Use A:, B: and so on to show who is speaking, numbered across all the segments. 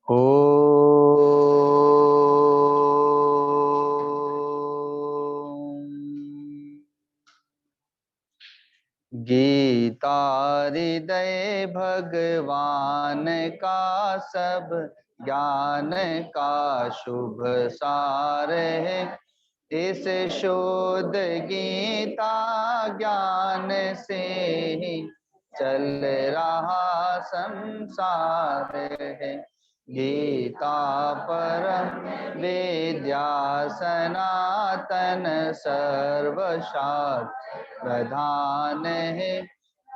A: ओ गीता हृदय भगवान का सब ज्ञान का शुभ सार है। इस शुद्ध गीता ज्ञान से ही चल रहा संसार है। गीता परम विद्या सनातन सर्वशास्त्र प्रधान है।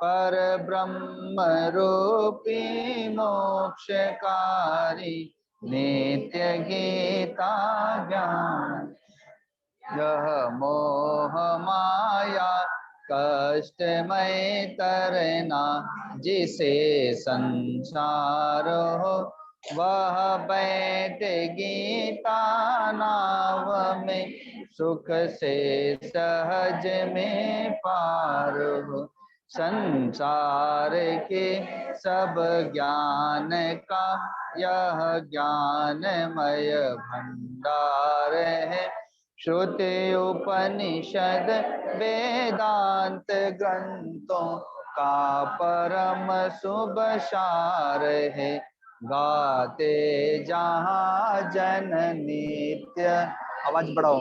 A: पर ब्रह्म रूपी मोक्षकारी नित्य गीता ज्ञान। यह मोह माया कष्टमय तरना जिसे संसार हो, वह बैठ गीता नाव में सुख से सहज में पार हो। संसार के सब ज्ञान का यह ज्ञानमय भंडार है। श्रुति उपनिषद वेदांत ग्रंथों का परम शुभ सार है। गाते जहाँ जन नित्य, आवाज बढ़ाओ,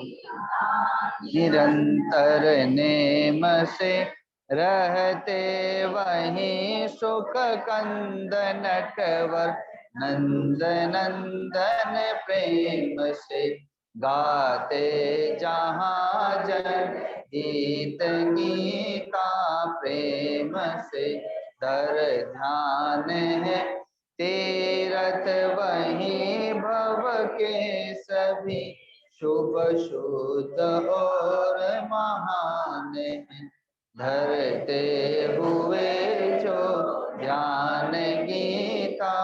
A: निरंतर नेम से रहते वहीं सुख कंद नटवर नंद नंदन प्रेम से। गाते जहाँ जन गीत गीता प्रेम से। दर ध्यान है तीरथ वहीं भव के सभी शुभ शुद्ध और महान है। धरते हुए जो ज्ञान गीता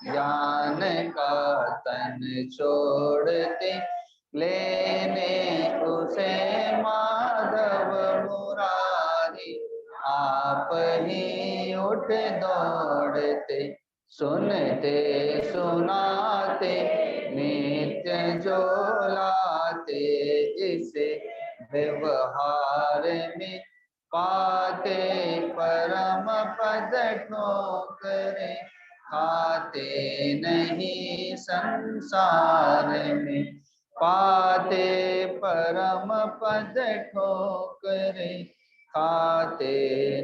A: ज्ञान का तन छोड़ते, लेने उसे माधव मुरारी आप ही उठ दौड़ते। सुनते सुनाते नित्य जो लाते, इसे व्यवहार में पाते परम पद ठोकरे खाते नहीं संसार में। पाते परम पद ठोकरे खाते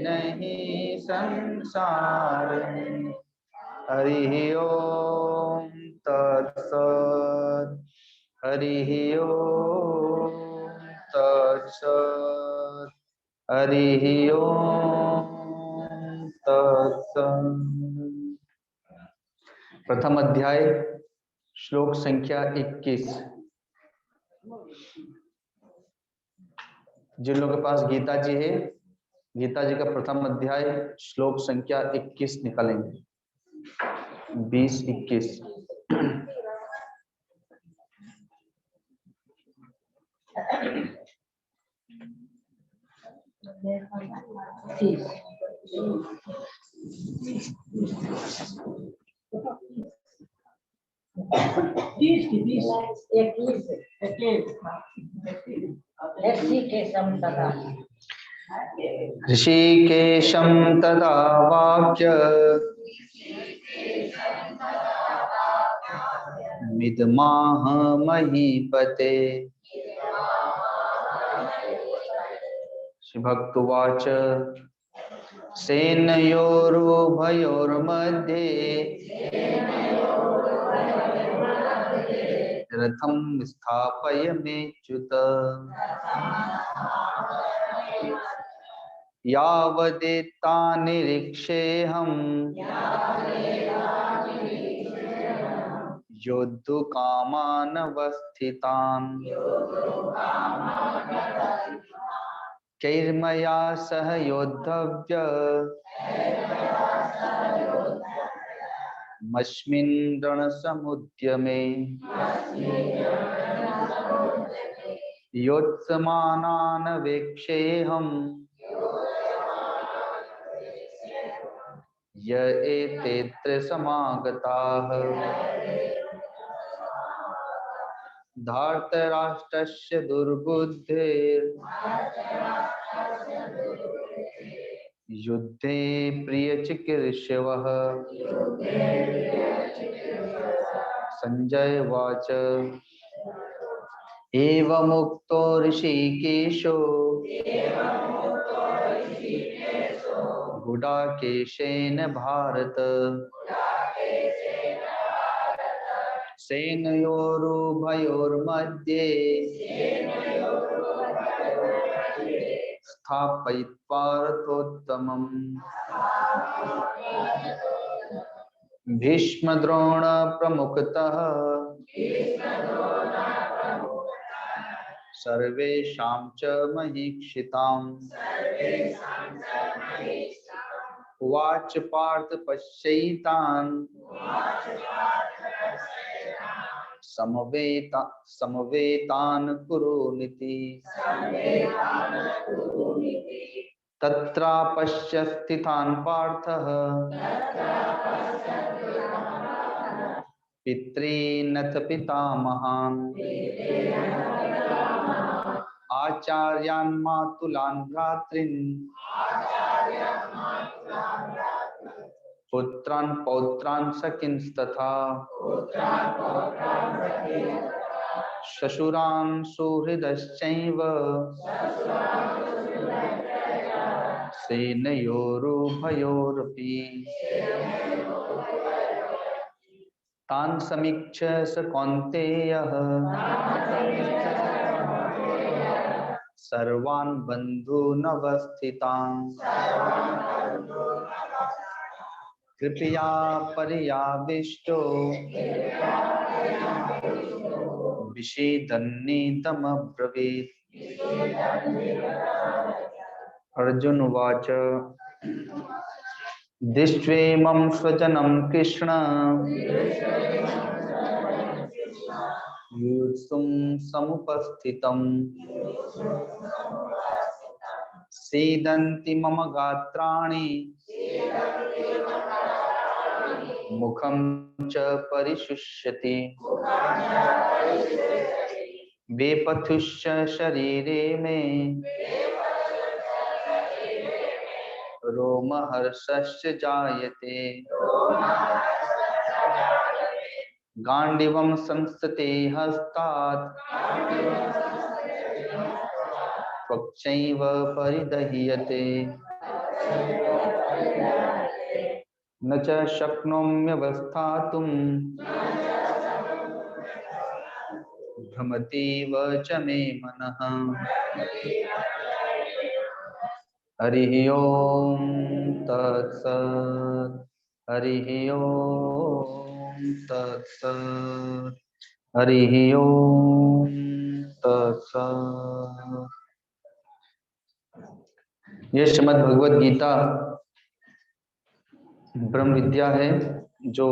A: नहीं संसार में। हरि ओम तत्सत्। हरि ओम तत्सत्। हरि ओम तत्सत्। प्रथम अध्याय श्लोक संख्या 21। जिन लोगों के पास गीता जी है, गीता जी का प्रथम अध्याय श्लोक संख्या 21 निकालेंगे। 20-21। ऋषिकेशं तदा वाक्य मिदमाह महीपते। भक्तुवाच सेनयोरुभयोर्मध्ये रथं स्थापय मेच्युत। यावदेता निरीक्षेऽहम् योद्धुकामानवस्थितान्। कैर्मया सह योद्धव्य मस्मिन् रणसमुद्यमे। योत्समानान् वेक्षेऽहम् य एतेऽत्र समागताः धार्तराष्ट्रस्य दुर्बुद्धेर् युद्धे प्रियचिकीर्षवः। संजय उवाच एवमुक्तो ऋषिकेशो गुडाकेशेन भारत सेनयोरुभयोर्मध्ये स्थापयित्वा रथोत्तमम्। भीष्मद्रोण प्रमुखतः सर्वेषां च महीक्षिताम्। उवाच पार्थ पश्यैतान् समवेतान् कुरुनिति। तत्रापश्य स्थितान् पार्थः पितॄनथ पितामहान् आचार्यान् मातुलान् भ्रातॄन् पुत्रान् पौत्रान् सखींस्तथा श्वशुरान् सुहृदश्चैव सेनयोरुभयोरपि। तान् समीक्ष्य स कौन्तेयः सर्वान् बन्धूनवस्थितान् कृपया पर्याविष्टो विषेदन्निदमब्रवीत्। अर्जुन उवाच दृष्ट्वेमं स्वजनं कृष्ण युत्सुं समुपस्थितम् सीदन्ति मम गात्राणि मुखं च परिशुष्यति वेपथुश्च शरीरे मे रोमहर्षश्च जायते गांडीवं संस्थिते हस्तात् त्वक्चैव परिदह्यते न च शक्नोम्यवस्थातुं भ्रमतीव च मे मनः। हरिः ओम तत्सत्। हरिः ओम तत्सत्। हरिः ओम तत्सत्। यह श्रीमद् भगवद गीता ब्रह्म विद्या है जो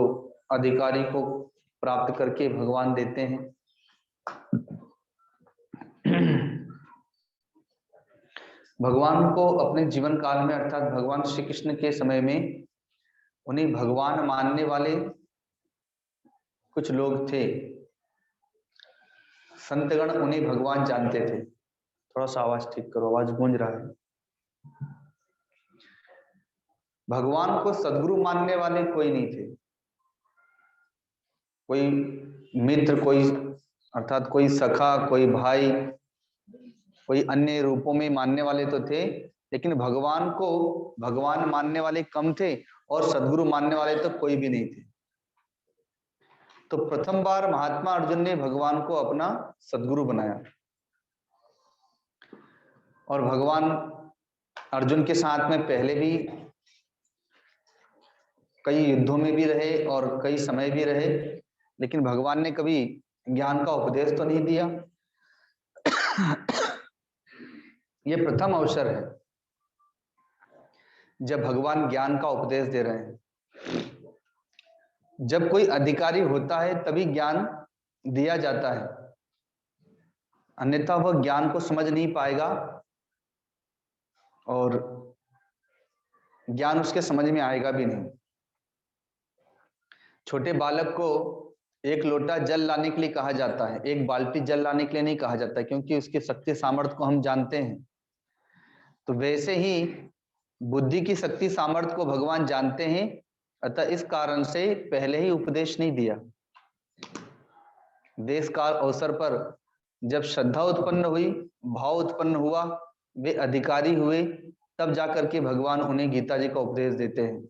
A: अधिकारी को प्राप्त करके भगवान देते हैं। भगवान को अपने जीवन काल में अर्थात भगवान श्री कृष्ण के समय में उन्हें भगवान मानने वाले कुछ लोग थे। संतगण उन्हें भगवान जानते थे। थोड़ा सा आवाज ठीक करो, आवाज गूंज रहा है। भगवान को सद्गुरु मानने वाले कोई नहीं थे। कोई मित्र, कोई अर्थात कोई सखा, कोई भाई, कोई अन्य रूपों में मानने वाले तो थे, लेकिन भगवान को भगवान मानने वाले कम थे और सद्गुरु मानने वाले तो कोई भी नहीं थे। तो प्रथम बार महात्मा अर्जुन ने भगवान को अपना सद्गुरु बनाया और भगवान अर्जुन के साथ में पहले भी कई युद्धों में भी रहे और कई समय भी रहे, लेकिन भगवान ने कभी ज्ञान का उपदेश तो नहीं दिया। यह प्रथम अवसर है जब भगवान ज्ञान का उपदेश दे रहे हैं। जब कोई अधिकारी होता है तभी ज्ञान दिया जाता है, अन्यथा वह ज्ञान को समझ नहीं पाएगा और ज्ञान उसके समझ में आएगा भी नहीं। छोटे बालक को एक लोटा जल लाने के लिए कहा जाता है, एक बाल्टी जल लाने के लिए नहीं कहा जाता, क्योंकि उसकी शक्ति सामर्थ्य को हम जानते हैं। तो वैसे ही बुद्धि की शक्ति सामर्थ्य को भगवान जानते हैं, अतः इस कारण से पहले ही उपदेश नहीं दिया। देश काल अवसर पर जब श्रद्धा उत्पन्न हुई, भाव उत्पन्न हुआ, वे अधिकारी हुए, तब जाकर के भगवान उन्हें गीता जी का उपदेश देते हैं।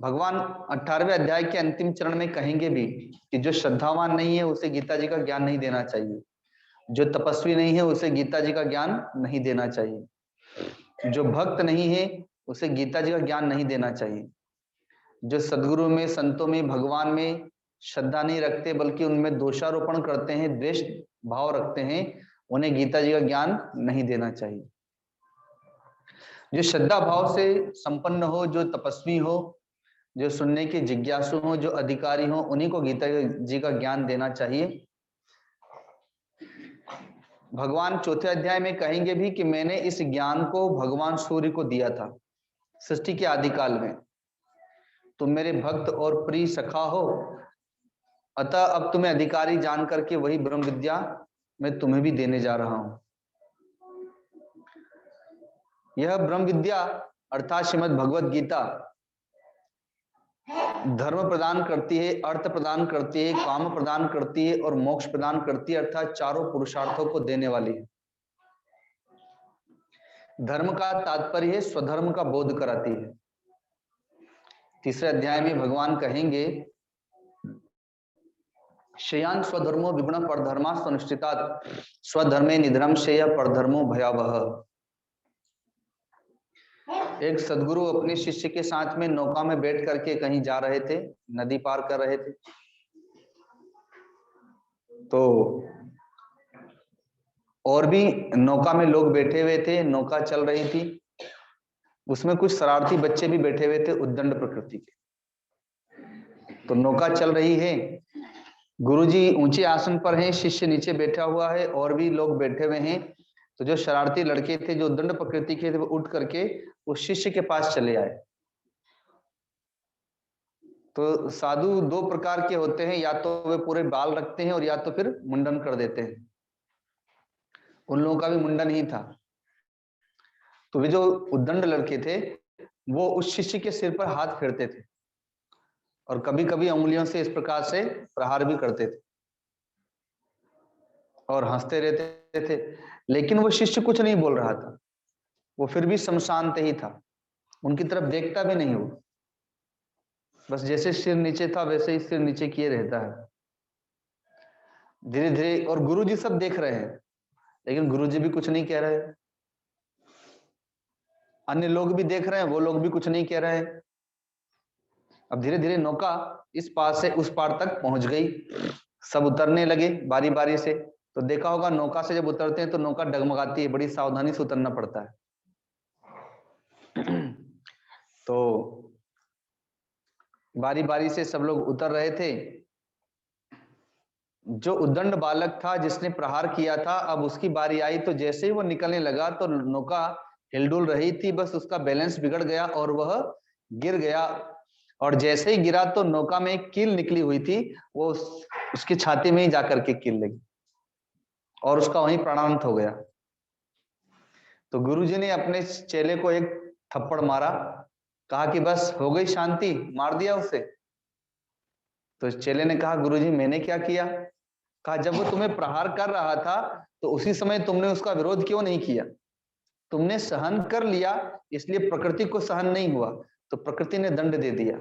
A: भगवान 18वें अध्याय के अंतिम चरण में कहेंगे भी कि जो श्रद्धावान नहीं है उसे गीता जी का ज्ञान नहीं देना चाहिए, जो तपस्वी नहीं है उसे गीता जी का ज्ञान नहीं देना चाहिए, जो भक्त नहीं है उसे गीता जी का ज्ञान नहीं देना चाहिए, जो सदगुरु में, संतों में, भगवान में श्रद्धा नहीं रखते बल्कि उनमें दोषारोपण करते हैं, द्वेष भाव रखते हैं, उन्हें गीता जी का ज्ञान नहीं देना चाहिए। जो श्रद्धा भाव से संपन्न हो, जो तपस्वी हो, जो सुनने के जिज्ञासु हो, जो अधिकारी हो, उन्हीं को गीता जी का ज्ञान देना चाहिए। भगवान 4थे अध्याय में कहेंगे भी कि मैंने इस ज्ञान को भगवान सूर्य को दिया था सृष्टि के आदिकाल में, तुम मेरे भक्त और प्रिय सखा हो, अतः अब तुम्हें अधिकारी जान करके वही ब्रह्म विद्या मैं तुम्हें भी देने जा रहा हूं। यह ब्रह्म विद्या अर्थात श्रीमद् भगवद गीता धर्म प्रदान करती है, अर्थ प्रदान करती है, काम प्रदान करती है और मोक्ष प्रदान करती है, अर्थात चारों पुरुषार्थों को देने वाली है। धर्म का तात्पर्य है स्वधर्म का बोध कराती है। 3रे अध्याय में भगवान कहेंगे श्रेयान स्वधर्मो विगुण परधर्मा स्वनुष्ठितात् स्वधर्मे निधर्म श्रेय परधर्मो भयावह। एक सदगुरु अपने शिष्य के साथ में नौका में बैठ करके कहीं जा रहे थे, नदी पार कर रहे थे, तो और भी नौका में लोग बैठे हुए थे, नौका चल रही थी, उसमें कुछ शरारती बच्चे भी बैठे हुए थे उद्दंड प्रकृति के। तो नौका चल रही है, गुरुजी ऊंचे आसन पर हैं, शिष्य नीचे बैठा हुआ है और भी लोग बैठे हुए हैं। तो जो शरारती लड़के थे, जो उद्दंड प्रकृति के थे, वो उठ करके उस शिष्य के पास चले आए। तो साधु 2 प्रकार के होते हैं, या तो वे पूरे बाल रखते हैं और या तो फिर मुंडन कर देते हैं। उन लोगों का भी मुंडन ही था। तो वे जो उद्दंड लड़के थे वो उस शिष्य के सिर पर हाथ फेरते थे और कभी कभी उंगलियों से इस प्रकार से प्रहार भी करते थे और हंसते रहते थे, लेकिन वो शिष्य कुछ नहीं बोल रहा था, वो फिर भी समशांत ही था, उनकी तरफ देखता भी नहीं, वो बस जैसे सिर नीचे था वैसे ही सिर नीचे किए रहता है। धीरे धीरे, और गुरुजी सब देख रहे हैं लेकिन गुरुजी भी कुछ नहीं कह रहे, अन्य लोग भी देख रहे हैं, वो लोग भी कुछ नहीं कह रहे। अब धीरे धीरे नौका इस पार से उस पार तक पहुंच गई, सब उतरने लगे बारी बारी से। तो देखा होगा नौका से जब उतरते हैं तो नौका डगमगाती है, बड़ी सावधानी से उतरना पड़ता है। तो बारी बारी से सब लोग उतर रहे थे। जो उद्दंड बालक था जिसने प्रहार किया था, अब उसकी बारी आई, तो जैसे ही वो निकलने लगा तो नौका हिलडुल रही थी, बस उसका बैलेंस बिगड़ गया और वह गिर गया। और जैसे ही गिरा तो नौका में एक कील निकली हुई थी, वो उसकी छाती में ही जाकर के कील लगी और उसका वहीं प्राणांत हो गया। तो गुरुजी ने अपने चेले को एक थप्पड़ मारा, कहा कि बस हो गई शांति, मार दिया उसे। तो चेले ने कहा गुरुजी मैंने क्या किया? कहा जब वो तुम्हें प्रहार कर रहा था तो उसी समय तुमने उसका विरोध क्यों नहीं किया? तुमने सहन कर लिया, इसलिए प्रकृति को सहन नहीं हुआ तो प्रकृति ने दंड दे दिया।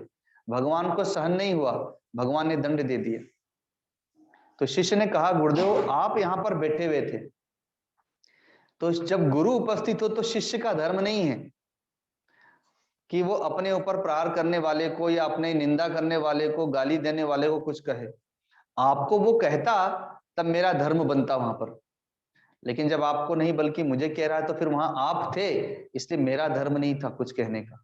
A: भगवान को सहन नहीं हुआ, भगवान ने दंड दे दिया। तो शिष्य ने कहा गुरुदेव आप यहां पर बैठे हुए थे, तो जब गुरु उपस्थित हो तो शिष्य का धर्म नहीं है कि वो अपने ऊपर प्रहार करने वाले को या अपने निंदा करने वाले को, गाली देने वाले को कुछ कहे। आपको वो कहता तब मेरा धर्म बनता वहां पर, लेकिन जब आपको नहीं बल्कि मुझे कह रहा है तो फिर वहां आप थे, इसलिए मेरा धर्म नहीं था कुछ कहने का।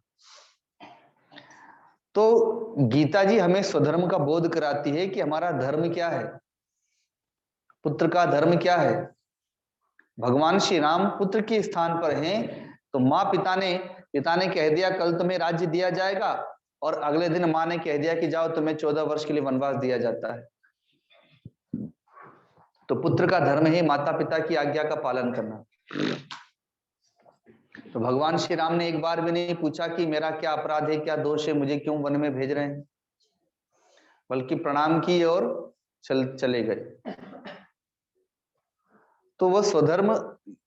A: तो गीता जी हमें स्वधर्म का बोध कराती है कि हमारा धर्म क्या है, पुत्र का धर्म क्या है। भगवान श्री राम पुत्र के स्थान पर हैं, तो माँ पिता ने कह दिया कल तुम्हें राज्य दिया जाएगा, और अगले दिन माँ ने कह दिया कि जाओ तुम्हें 14 वर्ष के लिए वनवास दिया जाता है। तो पुत्र का धर्म है माता पिता की आज्ञा का पालन करना। तो भगवान श्री राम ने एक बार भी नहीं पूछा कि मेरा क्या अपराध है, क्या दोष है, मुझे क्यों वन में भेज रहे हैं, बल्कि प्रणाम की और चले गए। तो वह स्वधर्म,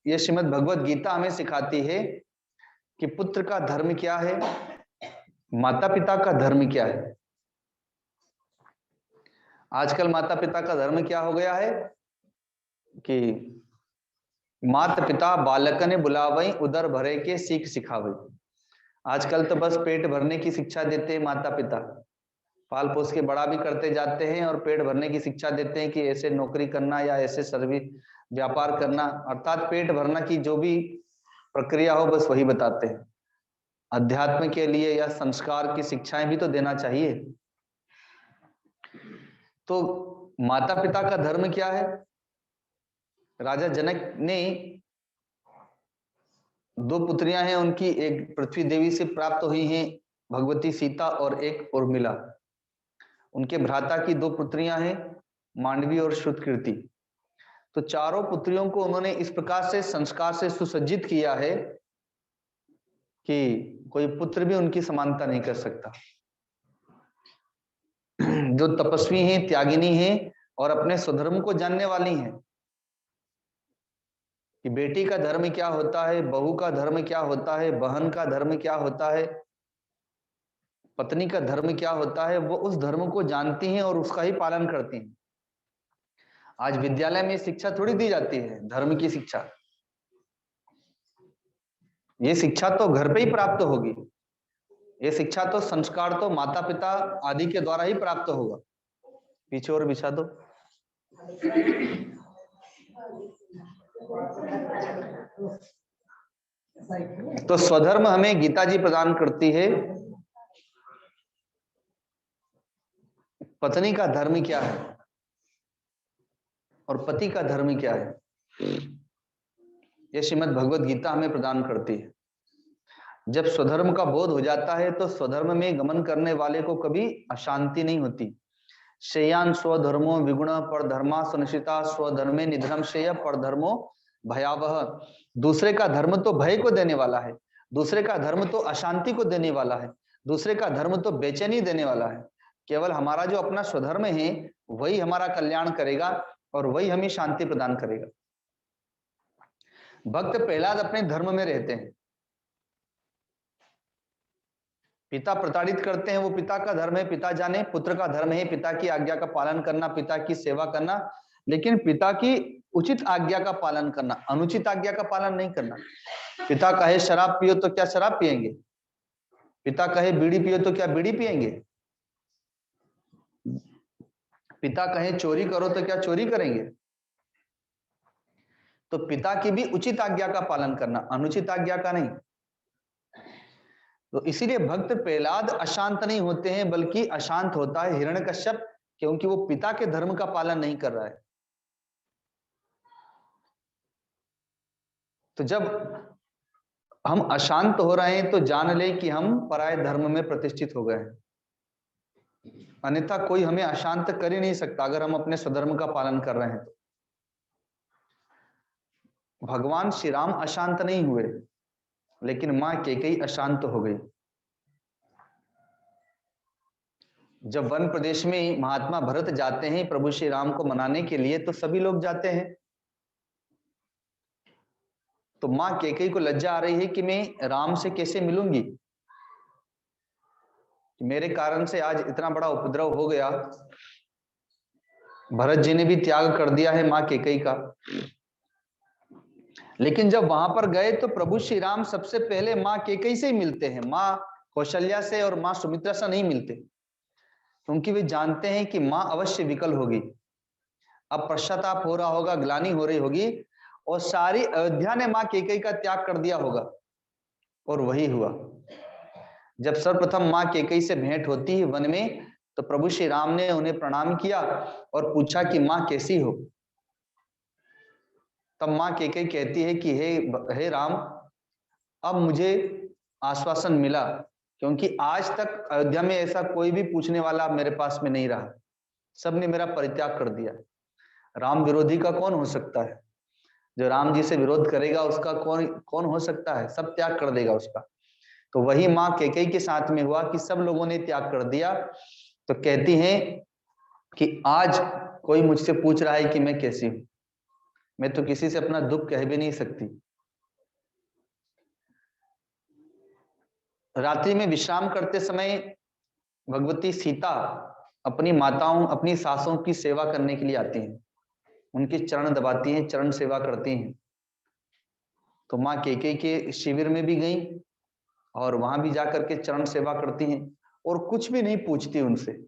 A: यह श्रीमद् भगवत गीता हमें सिखाती है कि पुत्र का धर्म क्या है, माता पिता का धर्म क्या है। आजकल माता पिता का धर्म क्या हो गया है कि माता पिता बालकने बुलावई उदर भरे के सीख सिखावई। आजकल तो बस पेट भरने की शिक्षा देते हैं माता पिता, पाल पोस के बड़ा भी करते जाते हैं और पेट भरने की शिक्षा देते हैं कि ऐसे नौकरी करना या ऐसे सर्विस व्यापार करना, अर्थात पेट भरना की जो भी प्रक्रिया हो बस वही बताते हैं। अध्यात्म के लिए या संस्कार की शिक्षाएं भी तो देना चाहिए। तो माता पिता का धर्म क्या है? राजा जनक ने 2 पुत्रियां हैं उनकी, एक पृथ्वी देवी से प्राप्त हुई हैं भगवती सीता और एक उर्मिला। उनके भ्राता की 2 पुत्रियां हैं मांडवी और श्रुतकीर्ति। तो चारों पुत्रियों को उन्होंने इस प्रकार से संस्कार से सुसज्जित किया है कि कोई पुत्र भी उनकी समानता नहीं कर सकता। जो तपस्वी हैं, त्यागिनी हैं और अपने स्वधर्म को जानने वाली हैं कि बेटी का धर्म क्या होता है, बहू का धर्म क्या होता है, बहन का धर्म क्या होता है, पत्नी का धर्म क्या होता है, वो उस धर्म को जानती हैं और उसका ही पालन करती हैं। आज विद्यालय में शिक्षा थोड़ी दी जाती है धर्म की शिक्षा, ये शिक्षा तो घर पे ही प्राप्त होगी। ये शिक्षा तो संस्कार तो माता पिता आदि के द्वारा ही प्राप्त होगा। पीछे और बिछा दो। तो स्वधर्म हमें गीता जी प्रदान करती है। पत्नी का धर्म क्या है और पति का धर्म क्या है, यह श्रीमद् भगवत गीता हमें प्रदान करती है। जब स्वधर्म का बोध हो जाता है तो स्वधर्म में गमन करने वाले को कभी अशांति नहीं होती। श्रेयान स्वधर्मो विगुण पर धर्मा सुनिश्चिता स्वधर्मे निधनम श्रेय पर धर्मो भयावह। दूसरे का धर्म तो भय को देने वाला है, दूसरे का धर्म तो अशांति को देने वाला है, दूसरे का धर्म तो बेचैनी देने वाला है। केवल हमारा जो अपना स्वधर्म है वही हमारा कल्याण करेगा और वही हमें शांति प्रदान करेगा। भक्त प्रहलाद अपने धर्म में रहते हैं, पिता प्रताड़ित करते हैं, वो पिता का धर्म है, पिता जाने। पुत्र का धर्म है पिता की आज्ञा का पालन करना, पिता की सेवा करना, लेकिन पिता की उचित आज्ञा का पालन करना, अनुचित आज्ञा का पालन नहीं करना। पिता कहे शराब पियो तो क्या शराब पिएंगे, पिता कहे बीड़ी पियो तो क्या बीड़ी पिएंगे, पिता कहे चोरी करो तो क्या चोरी करेंगे। तो पिता की भी उचित आज्ञा का पालन करना, अनुचित आज्ञा का नहीं। तो इसीलिए भक्त प्रहलाद अशांत नहीं होते हैं, बल्कि अशांत होता है हिरण्यकश्यप, क्योंकि वो पिता के धर्म का पालन नहीं कर रहा है। तो जब हम अशांत हो रहे हैं तो जान ले कि हम पराये धर्म में प्रतिष्ठित हो गए हैं, अन्यथा कोई हमें अशांत कर ही नहीं सकता अगर हम अपने स्वधर्म का पालन कर रहे हैं। भगवान श्री राम अशांत नहीं हुए, लेकिन मां कैकेयी अशांत हो गई। जब वन प्रदेश में महात्मा भरत जाते हैं प्रभु श्री राम को मनाने के लिए, तो सभी लोग जाते हैं। तो मां कैकेयी को लज्जा आ रही है कि मैं राम से कैसे मिलूंगी, मेरे कारण से आज इतना बड़ा उपद्रव हो गया, भरत जी ने भी त्याग कर दिया है मां कैकेयी का। लेकिन जब वहां पर गए तो प्रभु श्री राम सबसे पहले मां कैकेयी से ही मिलते हैं, मां कौशल्या से और मां सुमित्रा से नहीं मिलते, क्योंकि वे जानते हैं कि मां अवश्य विकल होगी, अब पश्चाताप हो रहा होगा, ग्लानि हो रही होगी, और सारी अयोध्या ने मां कैकेयी का त्याग कर दिया होगा। और वही हुआ। जब सर्वप्रथम मां कैकेयी से भेंट होती है वन में, तो प्रभु श्री राम ने उन्हें प्रणाम किया और पूछा कि मां कैसी हो। तब मां कैकेयी कहती है कि हे राम, अब मुझे आश्वासन मिला, क्योंकि आज तक अयोध्या में ऐसा कोई भी पूछने वाला मेरे पास में नहीं रहा, सबने मेरा परित्याग कर दिया। राम विरोधी का कौन हो सकता है? जो राम जी से विरोध करेगा उसका कौन कौन हो सकता है? सब त्याग कर देगा उसका। तो वही माँ कैकेयी के साथ में हुआ कि सब लोगों ने त्याग कर दिया। तो कहती हैं कि आज कोई मुझसे पूछ रहा है कि मैं कैसी हूं, मैं तो किसी से अपना दुख कह भी नहीं सकती। रात्रि में विश्राम करते समय भगवती सीता अपनी माताओं, अपनी सासों की सेवा करने के लिए आती हैं, उनके चरण दबाती हैं, चरण सेवा करती हैं। तो माँ कैकेयी के शिविर में भी गई और वहां भी जाकर के चरण सेवा करती हैं और कुछ भी नहीं पूछती उनसे।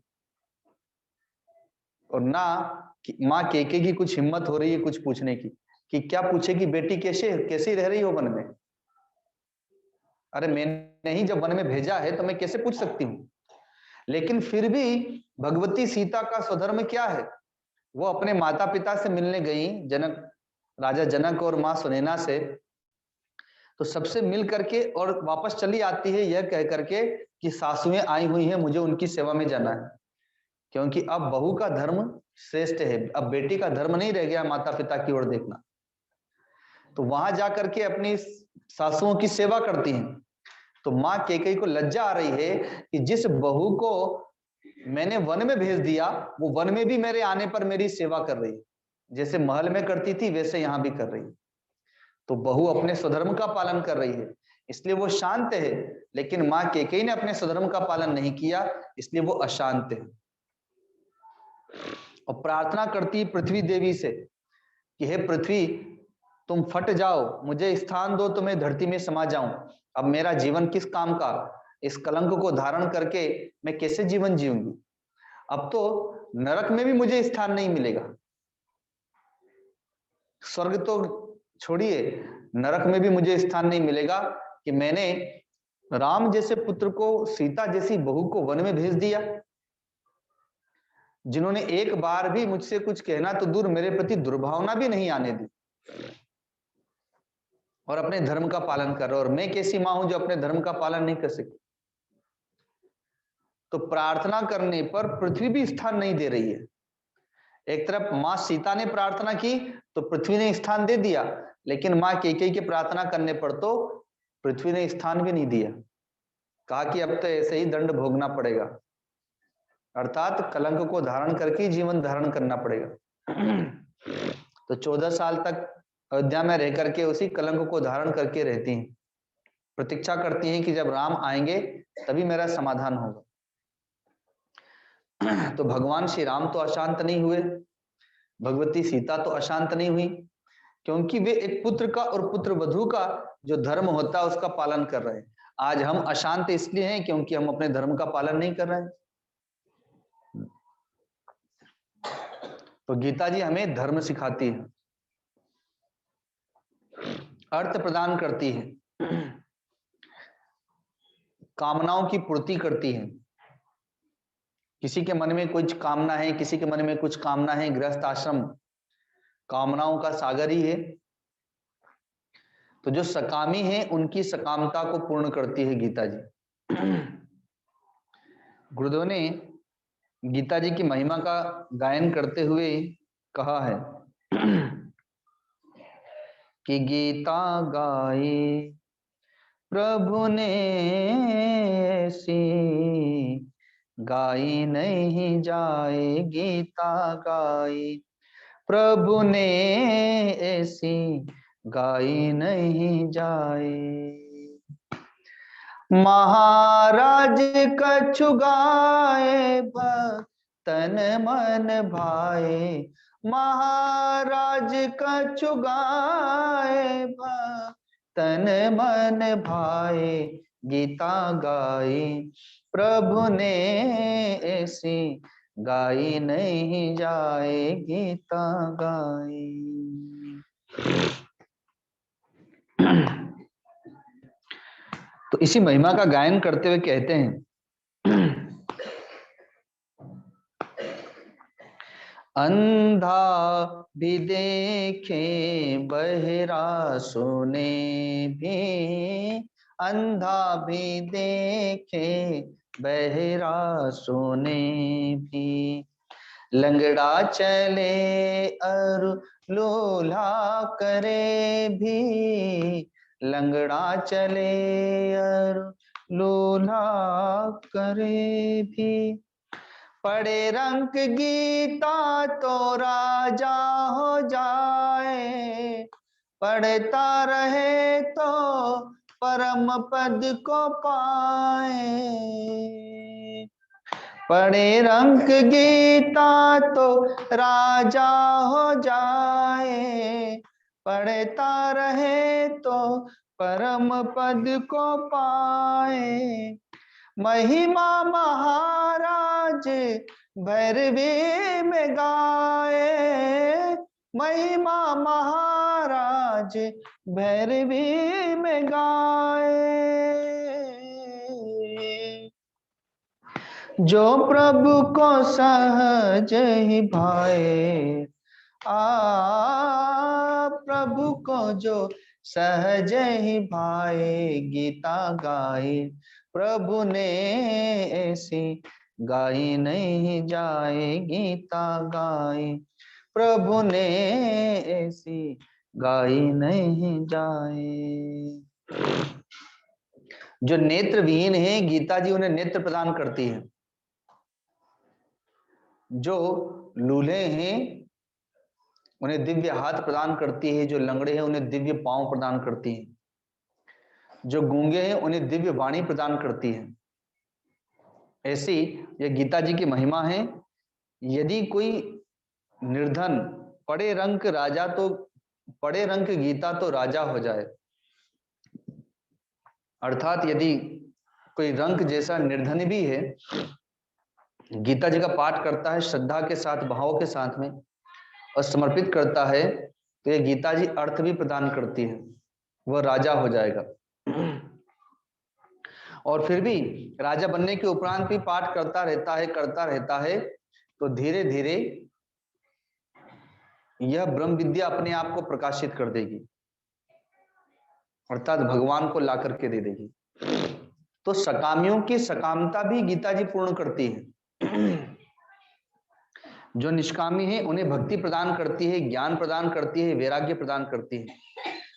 A: और ना कि माँ कैकेयी की कुछ हिम्मत हो रही है कुछ पूछने की, कि क्या पूछेगी बेटी कैसे रह रही हो वन में? अरे मैंने ही जब वन में भेजा है तो मैं कैसे पूछ सकती हूँ? लेकिन फिर भी भगवती सीता का स्वधर्म क्या है, वो अपने माता पिता से मिलने गई, जनक, राजा जनक और माँ सुनैना से। तो सबसे मिल करके और वापस चली आती है यह कह करके कि सासुएं आई हुई हैं, मुझे उनकी सेवा में जाना है। क्योंकि अब बहू का धर्म श्रेष्ठ है, अब बेटी का धर्म नहीं रह गया माता पिता की ओर देखना। तो वहां जाकर के अपनी सासुओं की सेवा करती हैं। तो माँ कैकेयी को लज्जा आ रही है कि जिस बहू को मैंने वन में भेज दिया वो वन में भी मेरे आने पर मेरी सेवा कर रही है, जैसे महल में करती थी वैसे यहां भी कर रही है। तो बहू अपने स्वधर्म का पालन कर रही है इसलिए वो शांत है, लेकिन माँ कैकेयी ने अपने स्वधर्म का पालन नहीं किया इसलिए वो अशांत है। और प्रार्थना करती पृथ्वी देवी से कि हे पृथ्वी, तुम फट जाओ, मुझे स्थान दो तो मैं धरती में समा जाऊं। अब मेरा जीवन किस काम का? इस कलंक को धारण करके मैं कैसे जीवन जीऊंगी? अब तो नरक में भी मुझे स्थान नहीं मिलेगा। स्वर्ग तो छोड़िए, नरक में भी मुझे स्थान नहीं मिलेगा कि मैंने राम जैसे पुत्र को, सीता जैसी बहू को वन में भेज दिया, जिन्होंने एक बार भी मुझसे कुछ कहना तो दूर मेरे प्रति दुर्भावना भी नहीं आने दी, और अपने धर्म का पालन कर रहे। और मैं कैसी मां हूं जो अपने धर्म का पालन नहीं कर सकी? तो प्रार्थना करने पर पृथ्वी भी स्थान नहीं दे रही है। एक तरफ मां सीता ने प्रार्थना की तो पृथ्वी ने स्थान दे दिया, लेकिन मां कैकेयी के प्रार्थना करने पर तो पृथ्वी ने स्थान भी नहीं दिया। कहा कि अब तो ऐसे ही दंड भोगना पड़ेगा, अर्थात कलंक को धारण करके जीवन धारण करना पड़ेगा। तो 14 साल तक अयोध्या में रह करके उसी कलंक को धारण करके रहती हैं, प्रतीक्षा करती हैं कि जब राम आएंगे तभी मेरा समाधान होगा। तो भगवान श्री राम तो अशांत नहीं हुए, भगवती सीता तो अशांत नहीं हुई, क्योंकि वे एक पुत्र का और पुत्र वधू का जो धर्म होता है उसका पालन कर रहे हैं। आज हम अशांत इसलिए हैं क्योंकि हम अपने धर्म का पालन नहीं कर रहे हैं। तो गीता जी हमें धर्म सिखाती है, अर्थ प्रदान करती है, कामनाओं की पूर्ति करती है। किसी के मन में कुछ कामना है, किसी के मन में कुछ कामना है, गृहस्थ आश्रम कामनाओं का सागर ही है। तो जो सकामी है उनकी सकामता को पूर्ण करती है गीता जी। गुरुदेव ने गीता जी की महिमा का गायन करते हुए कहा है कि गीता गाए प्रभु ने ऐसी, गाई नहीं जाए गीता गाई प्रभु ने ऐसी, गाई नहीं जाए। महाराज कछु गाए भक्तन मन भाए, महाराज कछु गाए भक्तन मन भाए, गीता गाई प्रभु ने ऐसी, गाई नहीं जाए गीता गाई। तो इसी महिमा का गायन करते हुए कहते हैं, अंधा भी देखे बहरा सुने भी, अंधा भी देखे बहरा सुने भी, लंगड़ा चले और लूल्हा करे भी, लंगड़ा चले और लूल्हा करे भी, पढ़े रंग गीता तो राजा हो जाए, पढ़ता रहे तो परम पद को पाए, पढ़े रंग गीता तो राजा हो जाए, पढ़ता रहे तो परम पद को पाए, महिमा महाराज भैरवी में गाए, महिमा महाराज भैरवी में गाए, जो प्रभु को सहज ही भाए, प्रभु को जो सहज ही भाए, गीता गाए प्रभु ने ऐसी गाई नहीं जाए, गीता गाए प्रभु ने ऐसी गाई नहीं जाए। जो नेत्र विहीन है, गीता जी उन्हें नेत्र प्रदान करती है। जो लूले हैं उन्हें दिव्य हाथ प्रदान करती है, जो लंगड़े हैं उन्हें दिव्य पांव प्रदान करती है, जो गूंगे हैं उन्हें दिव्य वाणी प्रदान करती है। ऐसी यह गीता जी की महिमा है। यदि कोई निर्धन पढ़े रंग राजा तो पढ़े रंग गीता तो राजा हो जाए, अर्थात यदि कोई रंग जैसा निर्धन भी है, गीता जी का पाठ करता है श्रद्धा के साथ, भाव के साथ में और समर्पित करता है, तो ये गीता जी अर्थ भी प्रदान करती है, वह राजा हो जाएगा। और फिर भी राजा बनने के उपरांत भी पाठ करता रहता है, तो धीरे धीरे यह ब्रह्म विद्या अपने आप को प्रकाशित कर देगी, अर्थात भगवान को ला करके दे देगी। तो सकामियों की सकामता भी गीता जी पूर्ण करती है। जो निष्कामी है उन्हें भक्ति प्रदान करती है, ज्ञान प्रदान करती है, वैराग्य प्रदान करती है,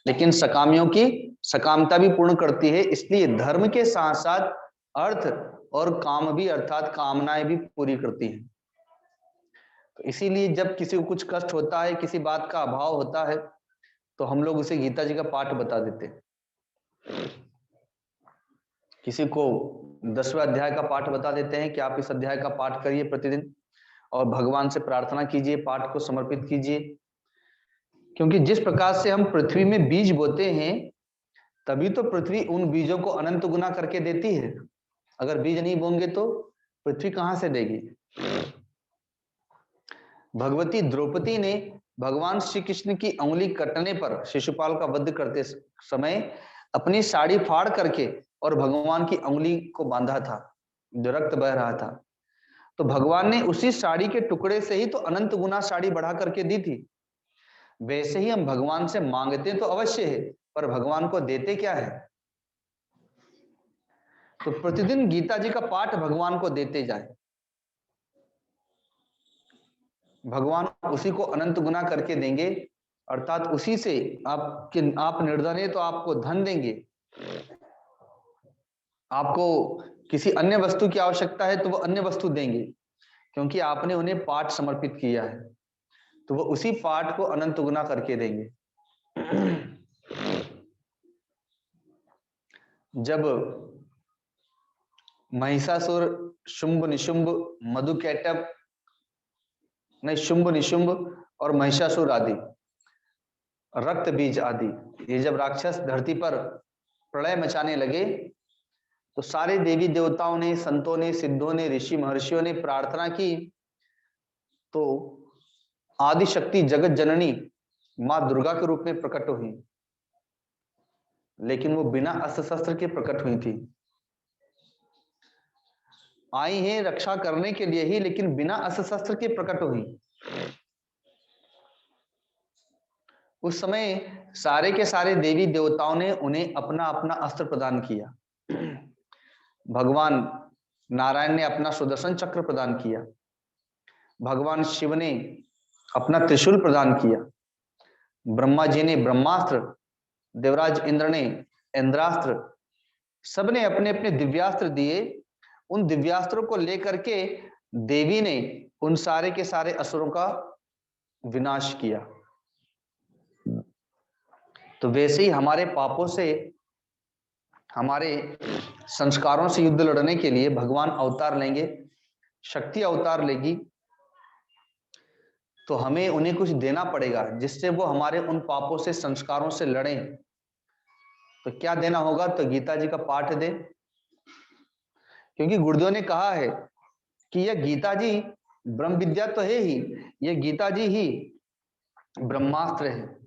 A: लेकिन सकामियों की सकामता भी पूर्ण करती है। इसलिए धर्म के साथ साथ अर्थ और काम भी, अर्थात कामनाएं भी पूरी करती है। तो इसीलिए जब किसी को कुछ कष्ट होता है, किसी बात का अभाव होता है, तो हम लोग उसे गीता जी का पाठ बता देते हैं। किसी को 10वें अध्याय का पाठ बता देते हैं कि आप इस अध्याय का पाठ करिए प्रतिदिन और भगवान से प्रार्थना कीजिए, पाठ को समर्पित कीजिए। क्योंकि जिस प्रकार से हम पृथ्वी में बीज बोते हैं, तभी तो पृथ्वी उन बीजों को अनंत गुना करके देती है। अगर बीज नहीं बोंगे तो पृथ्वी कहां से देगी। भगवती द्रौपदी ने भगवान श्री कृष्ण की उंगली कटने पर शिशुपाल का वध करते समय अपनी साड़ी फाड़ करके और भगवान की उंगली को बांधा था, जो रक्त बह रहा था। तो भगवान ने उसी साड़ी के टुकड़े से ही तो अनंत गुना साड़ी बढ़ा करके दी थी। वैसे ही हम भगवान से मांगते तो अवश्य है, पर भगवान को देते क्या है। तो प्रतिदिन गीता जी का पाठ भगवान को देते जाए, भगवान उसी को अनंत गुना करके देंगे, अर्थात उसी से आप निर्धन है तो आपको धन देंगे, आपको किसी अन्य वस्तु की आवश्यकता है तो वो अन्य वस्तु देंगे, क्योंकि आपने उन्हें पाठ समर्पित किया है, तो वो उसी पाठ को अनंत गुना करके देंगे। जब महिषासुर, शुंभ निशुंभ, मधुकैटभ, नहीं शुंभ निशुंभ और महिषासुर आदि, रक्त बीज आदि, ये जब राक्षस धरती पर प्रलय मचाने लगे, तो सारे देवी देवताओं ने, संतों ने, सिद्धों ने, ऋषि महर्षियों ने प्रार्थना की, तो आदि शक्ति जगत जननी मां दुर्गा के रूप में प्रकट हुई, लेकिन वो बिना अस्त्र शस्त्र के प्रकट हुई थी। आई है रक्षा करने के लिए ही, लेकिन बिना अस्त्र शस्त्र के प्रकट हुई। उस समय सारे के सारे देवी देवताओं ने उन्हें अपना अपना अस्त्र प्रदान किया। भगवान नारायण ने अपना सुदर्शन चक्र प्रदान किया, भगवान शिव ने अपना त्रिशूल प्रदान किया, ब्रह्मा जी ने ब्रह्मास्त्र, देवराज इंद्र ने इंद्रास्त्र, सबने अपने अपने दिव्यास्त्र दिए। उन दिव्यास्त्रों को लेकर के देवी ने उन सारे के सारे असुरों का विनाश किया। तो वैसे ही हमारे पापों से, हमारे संस्कारों से युद्ध लड़ने के लिए भगवान अवतार लेंगे, शक्ति अवतार लेगी, तो हमें उन्हें कुछ देना पड़ेगा जिससे वो हमारे उन पापों से, संस्कारों से लड़ें। तो क्या देना होगा? तो गीता जी का पाठ दे, क्योंकि गुरुदेव ने कहा है कि यह गीता जी ब्रह्म विद्या तो है ही, यह गीता जी ही ब्रह्मास्त्र है,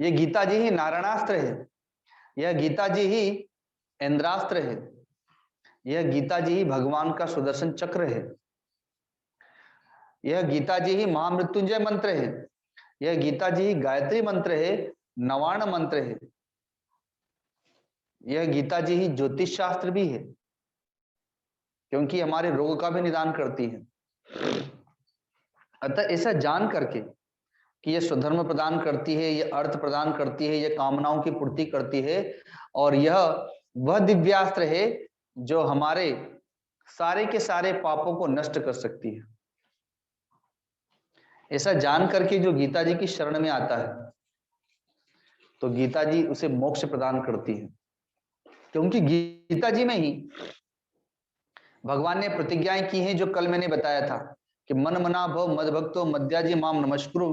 A: यह गीता जी ही नारायणास्त्र है, यह गीता जी ही इंद्रास्त्र है, यह गीता जी ही भगवान का सुदर्शन चक्र है, यह गीता जी ही महामृत्युंजय मंत्र है, यह गीता जी ही गायत्री मंत्र है, नवार्ण मंत्र है, यह गीता जी ही ज्योतिष शास्त्र भी है, क्योंकि हमारे रोग का भी निदान करती है। अतः ऐसा जान करके कि यह स्वधर्म प्रदान करती है, यह अर्थ प्रदान करती है, यह कामनाओं की पूर्ति करती है, और यह वह दिव्यास्त्र है जो हमारे सारे के सारे पापों को नष्ट कर सकती है। ऐसा जान करके जो गीता जी की शरण में आता है, तो गीता जी उसे मोक्ष प्रदान करती है, क्योंकि गीता जी में ही भगवान ने प्रतिज्ञाएं की हैं, जो कल मैंने बताया था कि मन मना भव मद भक्तो मद्याजी माम नमस्कुरु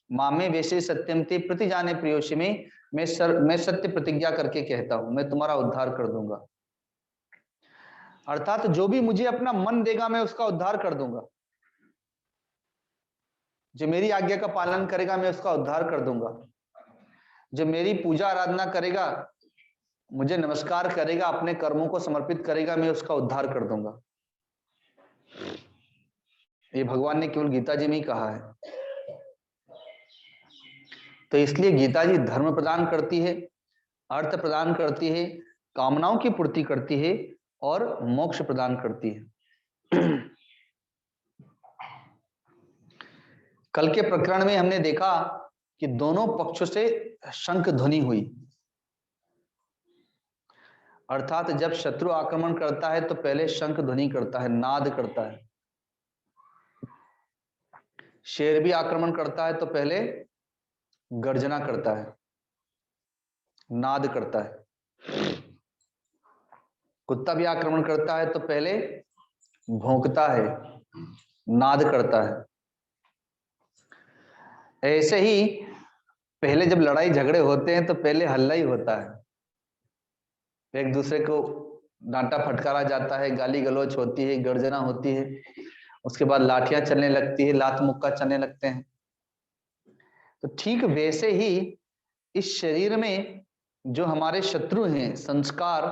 A: मामे वैसे सत्यम ते प्रति जाने प्रियोषि में, मैं सत्य प्रतिज्ञा करके कहता हूं, मैं तुम्हारा उद्धार कर दूंगा। अर्थात जो भी मुझे अपना मन देगा मैं उसका उद्धार कर दूंगा, जो मेरी आज्ञा का पालन करेगा मैं उसका उद्धार कर दूंगा, जो मेरी पूजा आराधना करेगा, मुझे नमस्कार करेगा, अपने कर्मों को समर्पित करेगा, मैं उसका उद्धार कर दूंगा। ये भगवान ने केवल गीता जी में ही कहा है। तो इसलिए गीता जी धर्म प्रदान करती है, अर्थ प्रदान करती है, कामनाओं की पूर्ति करती है और मोक्ष प्रदान करती है। कल के प्रकरण में हमने देखा कि दोनों पक्षों से शंख ध्वनि हुई, अर्थात जब शत्रु आक्रमण करता है तो पहले शंख ध्वनि करता है, नाद करता है। शेर भी आक्रमण करता है तो पहले गर्जना करता है, नाद करता है। कुत्ता भी आक्रमण करता है तो पहले भौंकता है, नाद करता है। ऐसे ही पहले जब लड़ाई झगड़े होते हैं तो पहले हल्ला ही होता है, एक दूसरे को डांटा फटकारा जाता है, गाली गलौज होती है, गर्जना होती है, उसके बाद लाठियां चलने लगती है, लात मुक्का चलने लगते हैं। तो ठीक वैसे ही इस शरीर में जो हमारे शत्रु हैं, संस्कार,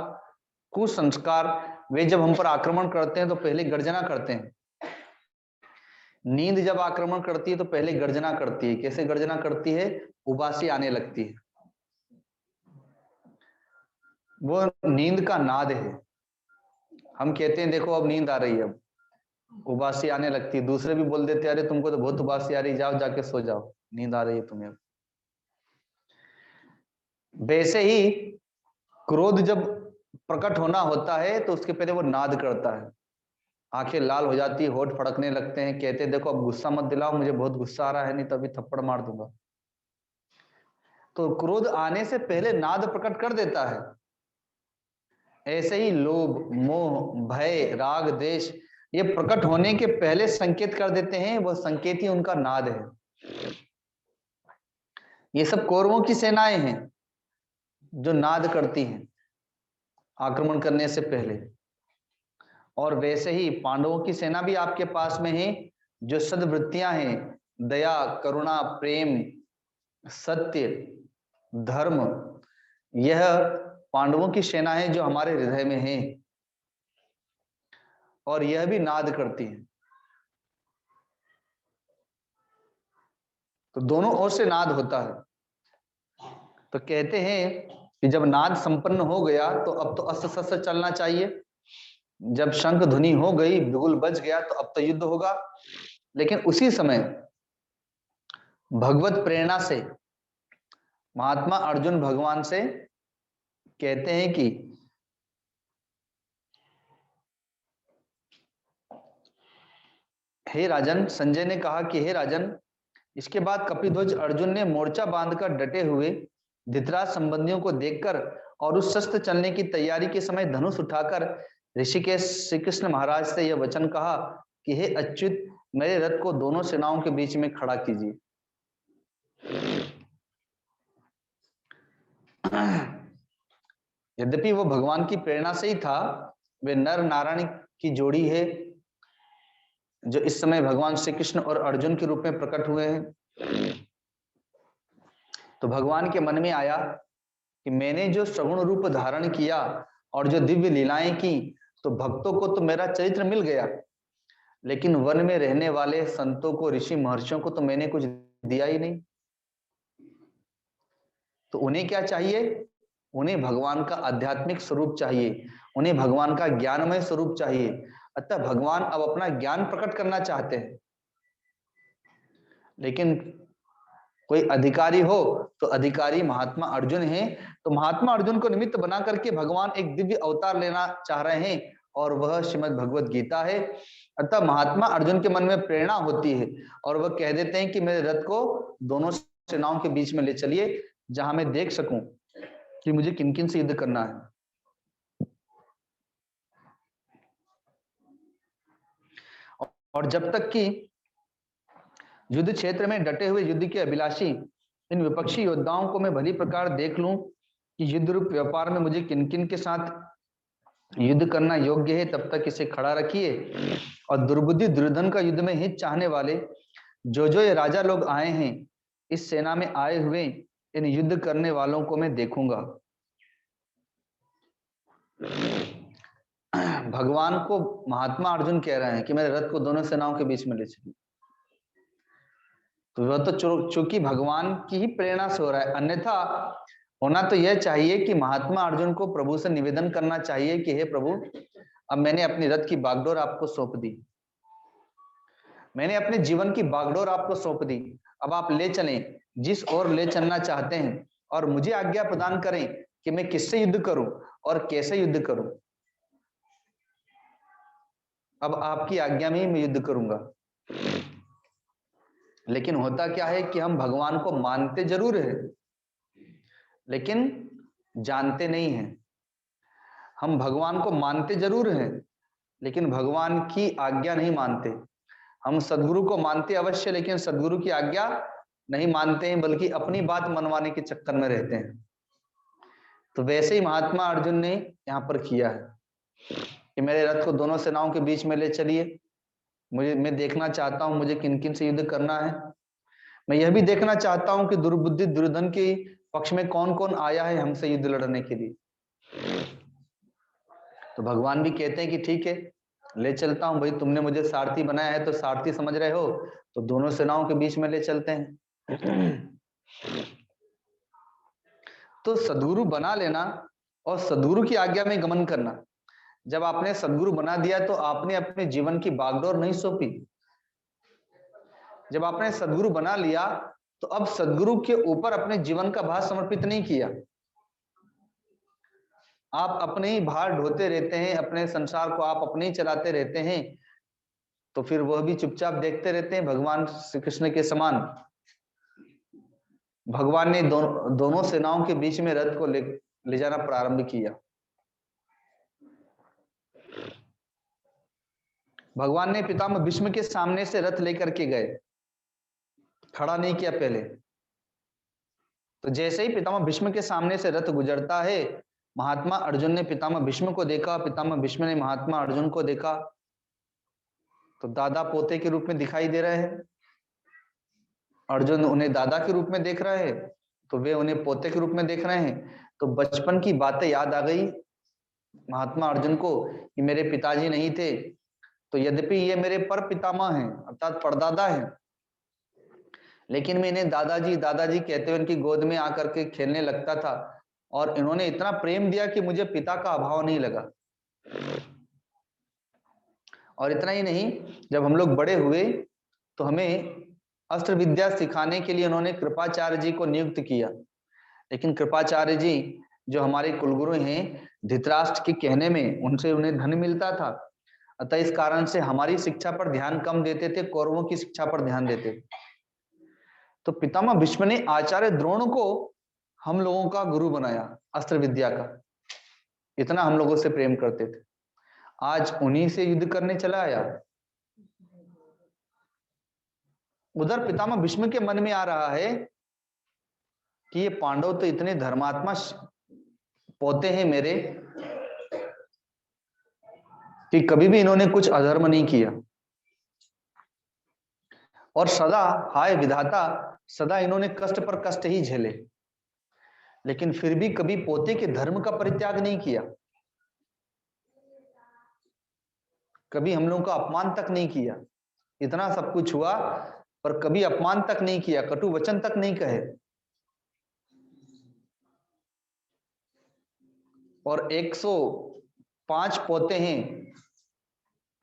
A: कुसंस्कार, वे जब हम पर आक्रमण करते हैं तो पहले गर्जना करते हैं। नींद जब आक्रमण करती है तो पहले गर्जना करती है। कैसे गर्जना करती है? उबासी आने लगती है, वो नींद का नाद है। हम कहते हैं देखो अब नींद आ रही है, अब उबासी आने लगती है, दूसरे भी बोल देते हैं अरे तुमको तो बहुत उबासी आ रही, जाओ जाके सो जाओ, नींद आ रही है तुम्हें। वैसे ही क्रोध जब प्रकट होना होता है तो उसके पहले वो नाद करता है, आंखें लाल हो जाती है, होठ फड़कने लगते हैं, कहते हैं देखो अब गुस्सा मत दिलाओ, मुझे बहुत गुस्सा आ रहा है, नहीं तो अभी थप्पड़ मार दूंगा। तो क्रोध आने से पहले नाद प्रकट कर देता है। ऐसे ही लोभ, मोह, भय, राग, द्वेष, ये प्रकट होने के पहले संकेत कर देते हैं, वह संकेत ही उनका नाद है। ये सब कौरवों की सेनाएं हैं जो नाद करती हैं आक्रमण करने से पहले। और वैसे ही पांडवों की सेना भी आपके पास में है, जो सद्वृत्तियां हैं, दया, करुणा, प्रेम, सत्य, धर्म, यह पांडवों की सेना है जो हमारे हृदय में है, और यह भी नाद करती है। तो दोनों ओर से नाद होता है। तो कहते हैं कि जब नाद संपन्न हो गया तो अब तो अस्त्र शस्त्र चलना चाहिए। जब शंख ध्वनि हो गई, बिगुल बज गया, तो अब तो युद्ध होगा। लेकिन उसी समय भगवत प्रेरणा से महात्मा अर्जुन भगवान से कहते हैं कि हे राजन, संजय ने कहा कि हे राजन, इसके बाद कपिध्वज अर्जुन ने मोर्चा बांधकर डटे हुए धृतराज संबंधियों को देखकर और उस शस्त्र चलने की तैयारी के समय धनुष उठाकर ऋषिकेश श्री कृष्ण महाराज से यह वचन कहा कि हे अच्युत, मेरे रथ को दोनों सेनाओं के बीच में खड़ा कीजिए। यद्यपि वो भगवान की प्रेरणा से ही था, वे नर नारायण की जोड़ी है जो इस समय भगवान श्री कृष्ण और अर्जुन के रूप में प्रकट हुए हैं। तो भगवान के मन में आया कि मैंने जो सगुण रूप धारण किया और जो दिव्य लीलाएं की, तो भक्तों को तो मेरा चरित्र मिल गया, लेकिन वन में रहने वाले संतों को, ऋषि महर्षियों को तो मैंने कुछ दिया ही नहीं। तो उन्हें क्या चाहिए? उन्हें भगवान का आध्यात्मिक स्वरूप चाहिए, उन्हें भगवान का ज्ञानमय स्वरूप चाहिए। अतः भगवान अब अपना ज्ञान प्रकट करना चाहते हैं। लेकिन कोई अधिकारी हो तो अधिकारी महात्मा अर्जुन है। तो महात्मा अर्जुन को निमित्त बना करके भगवान एक दिव्य अवतार लेना चाह रहे हैं, और वह श्रीमद् भगवत गीता है। अतः महात्मा अर्जुन के मन में प्रेरणा होती है और वह कह देते हैं कि मेरे रथ को दोनों सेनाओं के बीच में ले चलिए, जहां मैं देख सकूं कि मुझे किन किन से युद्ध करना है। और जब तक कि युद्ध क्षेत्र में डटे हुए युद्ध के अभिलाषी इन विपक्षी योद्धाओं को मैं भली प्रकार देख लूं कि युद्ध रूप व्यापार में मुझे किन किन के साथ युद्ध करना योग्य है, तब तक इसे खड़ा रखिए। और दुर्बुद्धि दुर्योधन का युद्ध में हित चाहने वाले जो ये राजा लोग आए हैं, इस सेना में आए हुए इन युद्ध करने वालों को मैं देखूंगा। भगवान को महात्मा अर्जुन कह रहे हैं कि मेरे रथ को दोनों सेनाओं के बीच में ले चलिए। तो वह तो चूंकि भगवान की ही प्रेरणा से हो रहा है, अन्यथा होना तो यह चाहिए कि महात्मा अर्जुन को प्रभु से निवेदन करना चाहिए कि हे प्रभु, अब मैंने अपनी रथ की बागडोर आपको सौंप दी, मैंने अपने जीवन की बागडोर आपको सौंप दी, अब आप ले चलें जिस ओर ले चलना चाहते हैं, और मुझे आज्ञा प्रदान करें कि मैं किससे युद्ध करूं और कैसे युद्ध करूं। अब आपकी आज्ञा में ही मैं युद्ध करूंगा। लेकिन होता क्या है कि हम भगवान को मानते जरूर है, लेकिन जानते नहीं हैं। हम भगवान को मानते जरूर हैं, लेकिन भगवान की आज्ञा नहीं मानते। हम सदगुरु को मानते अवश्य, लेकिन सदगुरु की आज्ञा नहीं मानते हैं, बल्कि अपनी बात मनवाने के चक्कर में रहते हैं। तो वैसे ही महात्मा अर्जुन ने यहाँ पर किया है कि मेरे रथ को दोनों सेनाओं के बीच में ले चलिए, मैं देखना चाहता हूं मुझे किन किन से युद्ध करना है। मैं यह भी देखना चाहता हूं कि दुर्बुद्धि दुर्योधन के पक्ष में कौन कौन आया है हमसे युद्ध लड़ने के लिए। तो भगवान भी कहते हैं कि ठीक है, ले चलता हूं भाई, तुमने मुझे सारथी बनाया है तो सारथी समझ रहे हो, तो दोनों सेनाओं के बीच में ले चलते हैं। तो सदगुरु बना लेना और सदगुरु की आज्ञा में गमन करना। जब आपने सदगुरु बना दिया तो आपने अपने जीवन की बागडोर नहीं सौंपी। जब आपने सदगुरु बना लिया तो अब सदगुरु के ऊपर अपने जीवन का भार समर्पित नहीं किया। आप अपने ही भार ढोते रहते हैं, अपने संसार को आप अपने ही चलाते रहते हैं, तो फिर वह भी चुपचाप देखते रहते हैं। भगवान श्री कृष्ण के समान भगवान ने दोनों सेनाओं के बीच में रथ को ले जाना प्रारंभ किया। भगवान ने पितामह भीष्म के सामने से रथ लेकर के गए, खड़ा नहीं किया पहले। तो जैसे ही पितामह भीष्म के सामने से रथ गुजरता है, महात्मा अर्जुन ने पितामह भीष्म को देखा, पितामह भीष्म ने महात्मा अर्जुन को देखा, तो दादा पोते के रूप में दिखाई दे रहे हैं। अर्जुन उन्हें दादा के रूप में देख रहे हैं, तो वे उन्हें पोते के रूप में देख रहे हैं। तो बचपन की बातें याद आ गई महात्मा अर्जुन को कि मेरे पिताजी नहीं थे, तो यद्यपि ये मेरे पर पितामह हैं, अर्थात परदादा हैं, लेकिन मैं इन्हें दादाजी दादाजी कहते हुए इनकी गोद में आकर के खेलने लगता था और इन्होंने इतना प्रेम दिया कि मुझे पिता का अभाव नहीं लगा। और इतना ही नहीं, जब हम लोग बड़े हुए तो हमें अस्त्र विद्या सिखाने के लिए उन्होंने कृपाचार्य जी को नियुक्त किया। लेकिन कृपाचार्य जी जो हमारे कुलगुरु हैं, धृतराष्ट्र के कहने में उनसे उन्हें धन मिलता था, अतः इस कारण से हमारी शिक्षा पर ध्यान कम देते थे, कौरवों की शिक्षा पर ध्यान देते थे। तो पितामह भीष्म ने आचार्य द्रोण को हम लोगों का गुरु बनाया अस्त्र विद्या का, इतना हम लोगों से प्रेम करते थे। आज उन्हीं से युद्ध करने चला आया। उधर पितामह भीष्म के मन में आ रहा है कि ये पांडव तो इतने धर्मात्मा पोते हैं मेरे कि कभी भी इन्होंने कुछ अधर्म नहीं किया, और सदा हाय विधाता, सदा इन्होंने कष्ट पर कष्ट ही झेले, लेकिन फिर भी कभी पोते के धर्म का परित्याग नहीं किया, कभी हम लोगों का अपमान तक नहीं किया। इतना सब कुछ हुआ पर कभी अपमान तक नहीं किया, कटु वचन तक नहीं कहे। और 105 पोते हैं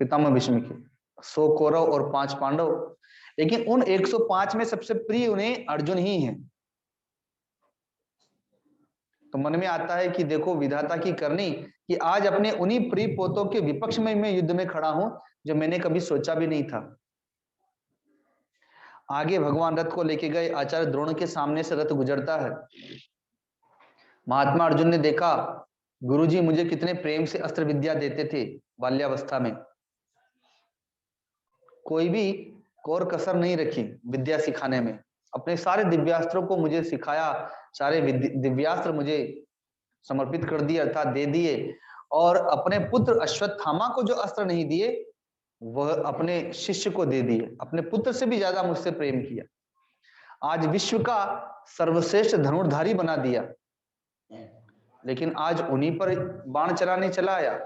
A: पितामह भीष्म के, 100 कौरव और 5 पांडव, लेकिन उन 105 में सबसे प्रिय उन्हें अर्जुन ही है। तो मन में आता है कि देखो विधाता की करनी कि आज अपने उन्हीं प्रिय पोतों के विपक्ष में मैं युद्ध में खड़ा हूं, जो मैंने कभी सोचा भी नहीं था। आगे भगवान रथ को लेके गए, आचार्य द्रोण के सामने से रथ गुजरता है। महात्मा अर्जुन ने देखा गुरुजी मुझे कितने प्रेम से अस्त्र विद्या देते थे बाल्यावस्था में, कोई भी कोर कसर नहीं रखी विद्या सिखाने में, अपने सारे दिव्यास्त्रों को मुझे सिखाया, सारे दिव्यास्त्र मुझे समर्पित कर दिए अर्थात दे दिए, और अपने पुत्र अश्वत्थामा को जो अस्त्र नहीं दिए वह अपने शिष्य को दे दिए, अपने पुत्र से भी ज्यादा मुझसे प्रेम किया। आज विश्व का सर्वश्रेष्ठ धनुर्धारी बना दिया, लेकिन आज उन्हीं पर बाण चलाने चला आया।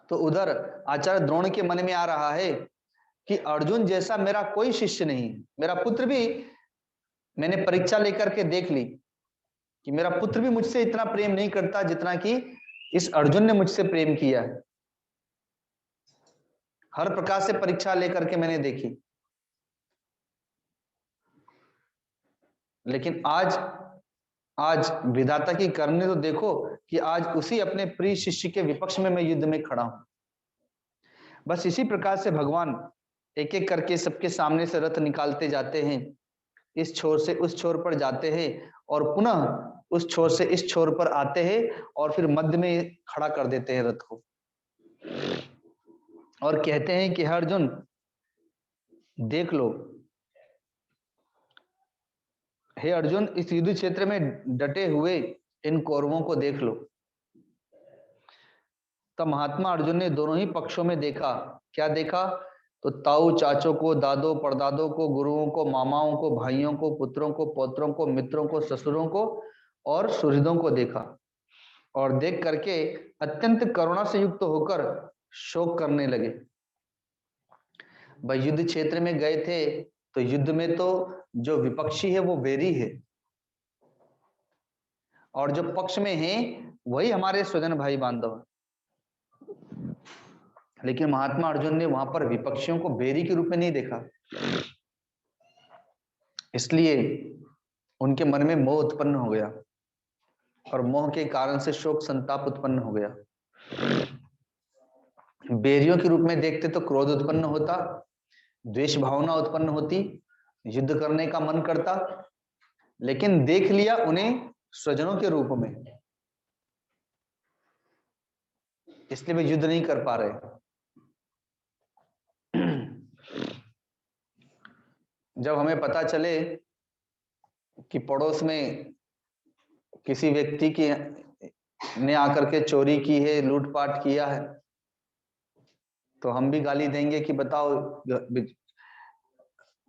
A: तो उधर आचार्य द्रोण के मन में आ रहा है कि अर्जुन जैसा मेरा कोई शिष्य नहीं, मेरा पुत्र भी, मैंने परीक्षा लेकर के देख ली कि मेरा पुत्र भी मुझसे इतना प्रेम नहीं करता जितना कि इस अर्जुन ने मुझसे प्रेम किया है। हर प्रकार से परीक्षा लेकर के मैंने देखी, लेकिन आज विधाता की करनी तो देखो कि आज उसी अपने प्रिय शिष्य के विपक्ष में मैं युद्ध में खड़ा हूं। बस इसी प्रकार से भगवान एक एक करके सबके सामने से रथ निकालते जाते हैं, इस छोर से उस छोर पर जाते हैं और पुनः उस छोर से इस छोर पर आते हैं और फिर मध्य में खड़ा कर देते हैं रथ को, और कहते हैं कि अर्जुन देख लो, हे अर्जुन इस युद्ध क्षेत्र में डटे हुए इन कौरवों को देख लो। तब महात्मा अर्जुन ने दोनों ही पक्षों में देखा। क्या देखा? तो ताऊ चाचों को, दादों परदादों को, गुरुओं को, मामाओं को, भाइयों को, पुत्रों को, पौत्रों को, मित्रों को, ससुरों को और सुहृदों को देखा, और देख करके अत्यंत करुणा से युक्त होकर शोक करने लगे। भाई युद्ध क्षेत्र में गए थे तो युद्ध में तो जो विपक्षी है वो बैरी है, और जो पक्ष में है वही हमारे स्वजन भाई बांधव, लेकिन महात्मा अर्जुन ने वहां पर विपक्षियों को बैरी के रूप में नहीं देखा, इसलिए उनके मन में मोह उत्पन्न हो गया, और मोह के कारण से शोक संताप उत्पन्न हो गया। बैरियों के रूप में देखते तो क्रोध उत्पन्न होता, द्वेष भावना उत्पन्न होती, युद्ध करने का मन करता, लेकिन देख लिया उन्हें स्वजनों के रूप में, इसलिए वे युद्ध नहीं कर पा रहे। जब हमें पता चले कि पड़ोस में किसी व्यक्ति की ने आकर के चोरी की है, लूटपाट किया है, तो हम भी गाली देंगे कि बताओ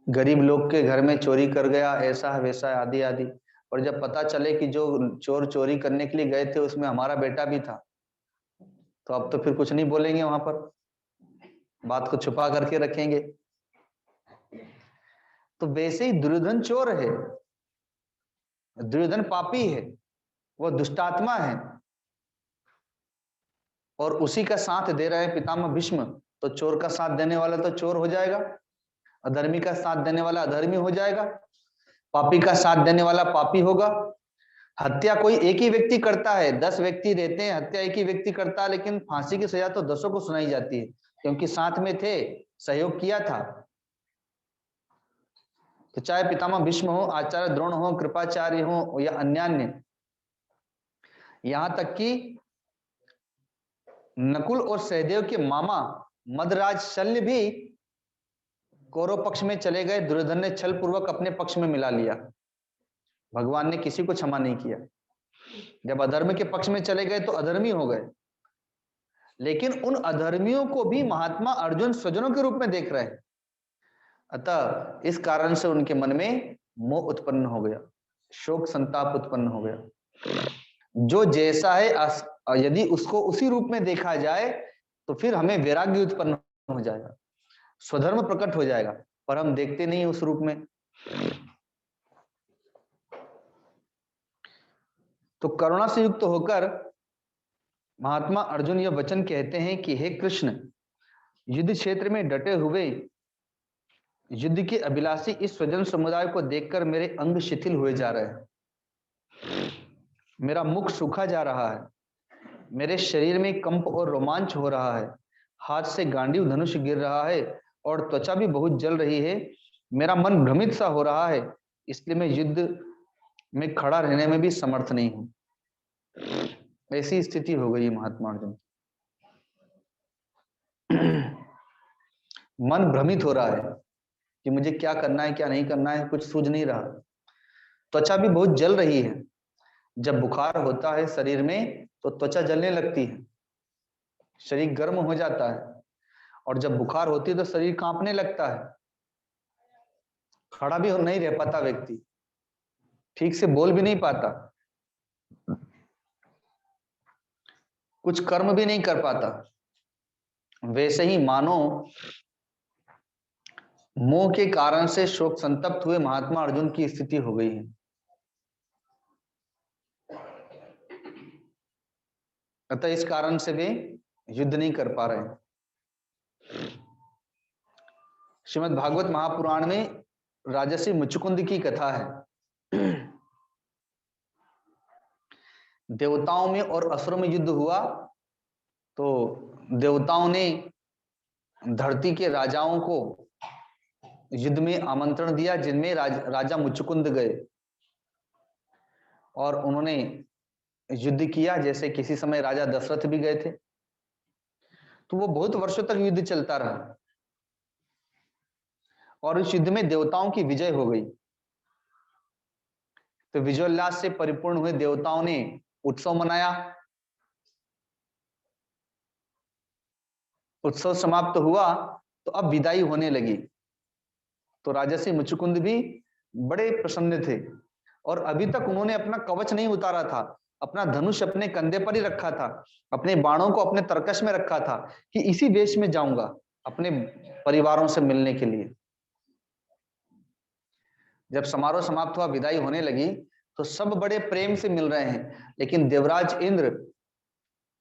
A: गरीब लोग के घर में चोरी कर गया, ऐसा है वैसा है आदि आदि। और जब पता चले कि जो चोर चोरी करने के लिए गए थे उसमें हमारा बेटा भी था, तो अब तो फिर कुछ नहीं बोलेंगे, वहां पर बात को छुपा करके रखेंगे। तो वैसे ही दुर्योधन चोर है, दुर्योधन पापी है, वह दुष्टात्मा है, और उसी का साथ दे रहे हैं पितामह भीष्म, तो चोर का साथ देने वाला तो चोर हो जाएगा, अधर्मी का साथ देने वाला अधर्मी हो जाएगा, पापी का साथ देने वाला पापी होगा। हत्या कोई एक ही व्यक्ति करता है, 10 व्यक्ति रहते हैं, हत्या एक ही व्यक्ति करता है, लेकिन फांसी की सजा तो 10 को सुनाई जाती है, क्योंकि साथ में थे, सहयोग किया था। तो चाहे पितामह भीष्म हो, आचार्य द्रोण हो, कृपाचार्य हो या अन्यान्य, यहां तक कि नकुल और सहदेव के मामा मदराज शल्य भी कौरव पक्ष में चले गए, दुर्योधन ने छल पूर्वक अपने पक्ष में मिला लिया। भगवान ने किसी को क्षमा नहीं किया। जब अधर्म के पक्ष में चले गए तो अधर्मी हो गए, लेकिन उन अधर्मियों को भी महात्मा अर्जुन स्वजनों के रूप में देख रहे हैं। अतः इस कारण से उनके मन में मोह उत्पन्न हो गया, शोक संताप उत्पन्न हो गया। जो जैसा है, यदि उसको उसी रूप में देखा जाए तो फिर हमें वैराग्य उत्पन्न हो जाएगा, स्वधर्म प्रकट हो जाएगा, पर हम देखते नहीं उस रूप में। तो करुणा से युक्त होकर महात्मा अर्जुन यह वचन कहते हैं कि हे कृष्ण, युद्ध क्षेत्र में डटे हुए युद्ध के अभिलाषी इस स्वजन समुदाय को देखकर मेरे अंग शिथिल हुए जा रहे हैं, मेरा मुख सूखा जा रहा है, मेरे शरीर में कंप और रोमांच हो रहा है, हाथ से गांडीव धनुष गिर रहा है और त्वचा भी बहुत जल रही है, मेरा मन भ्रमित सा हो रहा है, इसलिए मैं युद्ध में खड़ा रहने में भी समर्थ नहीं हूं। ऐसी स्थिति हो गई महात्मा अर्जुन। मन भ्रमित हो रहा है कि मुझे क्या करना है क्या नहीं करना है, कुछ सूझ नहीं रहा। त्वचा भी बहुत जल रही है, जब बुखार होता है शरीर में तो त्वचा जलने लगती है, शरीर गर्म हो जाता है, और जब बुखार होती है तो शरीर कांपने लगता है, खड़ा भी नहीं रह पाता व्यक्ति, ठीक से बोल भी नहीं पाता, कुछ कर्म भी नहीं कर पाता। वैसे ही मानो मोह के कारण से शोक संतप्त हुए महात्मा अर्जुन की स्थिति हो गई है। अतः इस कारण से वे युद्ध नहीं कर पा रहे। श्रीमद् भागवत महापुराण में राजर्षि मुचुकुंद की कथा है। देवताओं में और असुरों में युद्ध हुआ, तो देवताओं ने धरती के राजाओं को युद्ध में आमंत्रण दिया, जिनमें राजा मुचुकुंद गए और उन्होंने युद्ध किया। जैसे किसी समय राजा दशरथ भी गए थे, तो वो बहुत वर्षों तक युद्ध चलता रहा और इस युद्ध में देवताओं की विजय हो गई। तो विजयोल्लास से परिपूर्ण हुए देवताओं ने उत्सव मनाया। उत्सव समाप्त हुआ तो अब विदाई होने लगी, तो राजर्षि मुचुकुंद भी बड़े प्रसन्न थे, और अभी तक उन्होंने अपना कवच नहीं उतारा था, अपना धनुष अपने कंधे पर ही रखा था, अपने बाणों को अपने तरकश में रखा था कि इसी वेश में जाऊंगा अपने परिवारों से मिलने के लिए। जब समारोह समाप्त हुआ, विदाई होने लगी, तो सब बड़े प्रेम से मिल रहे हैं, लेकिन देवराज इंद्र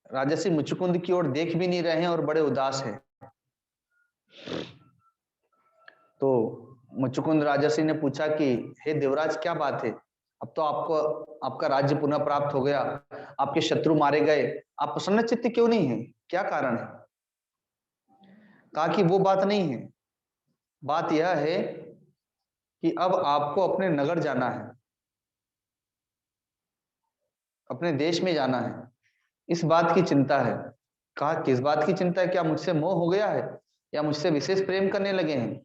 A: राजर्षि मुचुकुंद की ओर देख भी नहीं रहे हैं और बड़े उदास हैं। तो मुचुकुंद राजर्षि ने पूछा कि हे देवराज, क्या बात है? अब तो आपको आपका राज्य पुनः प्राप्त हो गया, आपके शत्रु मारे गए, आप प्रसन्न चित्त क्यों नहीं है, क्या कारण है? कहा कि वो बात नहीं है, बात यह है कि अब आपको अपने नगर जाना है, अपने देश में जाना है, इस बात की चिंता है। कहा किस बात की चिंता है? क्या मुझसे मोह हो गया है या मुझसे विशेष प्रेम करने लगे हैं?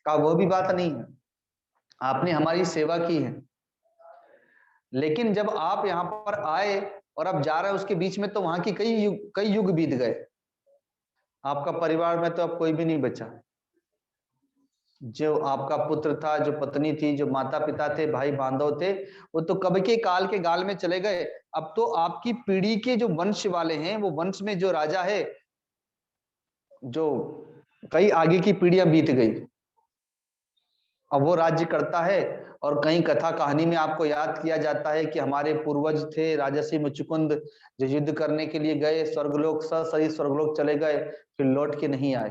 A: कहा वह भी बात नहीं है, आपने हमारी सेवा की है, लेकिन जब आप यहाँ पर आए और अब जा रहे हैं उसके बीच में तो वहां की कई युग बीत गए, आपका परिवार में तो अब कोई भी नहीं बचा। जो आपका पुत्र था, जो पत्नी थी, जो माता पिता थे, भाई बांधव थे, वो तो कब के काल के गाल में चले गए। अब तो आपकी पीढ़ी के जो वंश वाले हैं, वो वंश में जो राजा है, जो कई आगे की पीढ़ियां बीत गई, अब वो राज्य करता है। और कहीं कथा कहानी में आपको याद किया जाता है कि हमारे पूर्वज थे राजर्षि मुचुकुंद, जो युद्ध करने के लिए गए, स्वर्गलोक सही स्वर्गलोक चले गए, फिर लौट के नहीं आए।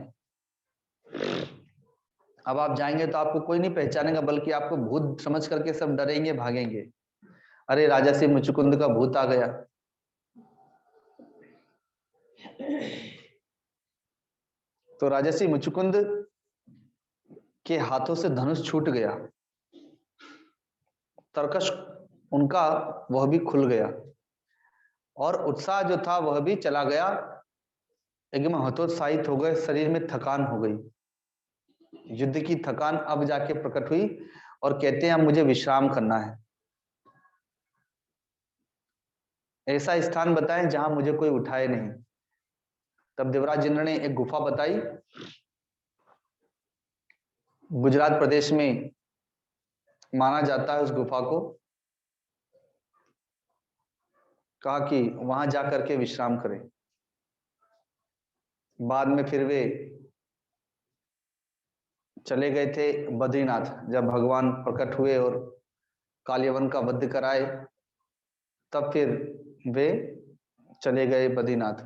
A: अब आप जाएंगे तो आपको कोई नहीं पहचानेगा, बल्कि आपको भूत समझ करके सब डरेंगे, भागेंगे, अरे राजर्षि मुचुकुंद का भूत आ गया। तो राजर्षि मुचुकुंद के हाथों से धनुष छूट गया, तरकश उनका वह भी खुल गया, और उत्साह जो था वह भी चला गया, एकदम हतोत्साहित हो गए, शरीर में थकान हो गई, युद्ध की थकान अब जाके प्रकट हुई, और कहते हैं अब मुझे विश्राम करना है, ऐसा स्थान बताएं जहां मुझे कोई उठाए नहीं। तब देवराज इंद्र ने एक गुफा बताई, गुजरात प्रदेश में माना जाता है उस गुफा को, कहा कि वहां जाकर के विश्राम करें। बाद में फिर वे चले गए थे बद्रीनाथ, जब भगवान प्रकट हुए और कालियवन का वध कराए, तब फिर वे चले गए बद्रीनाथ।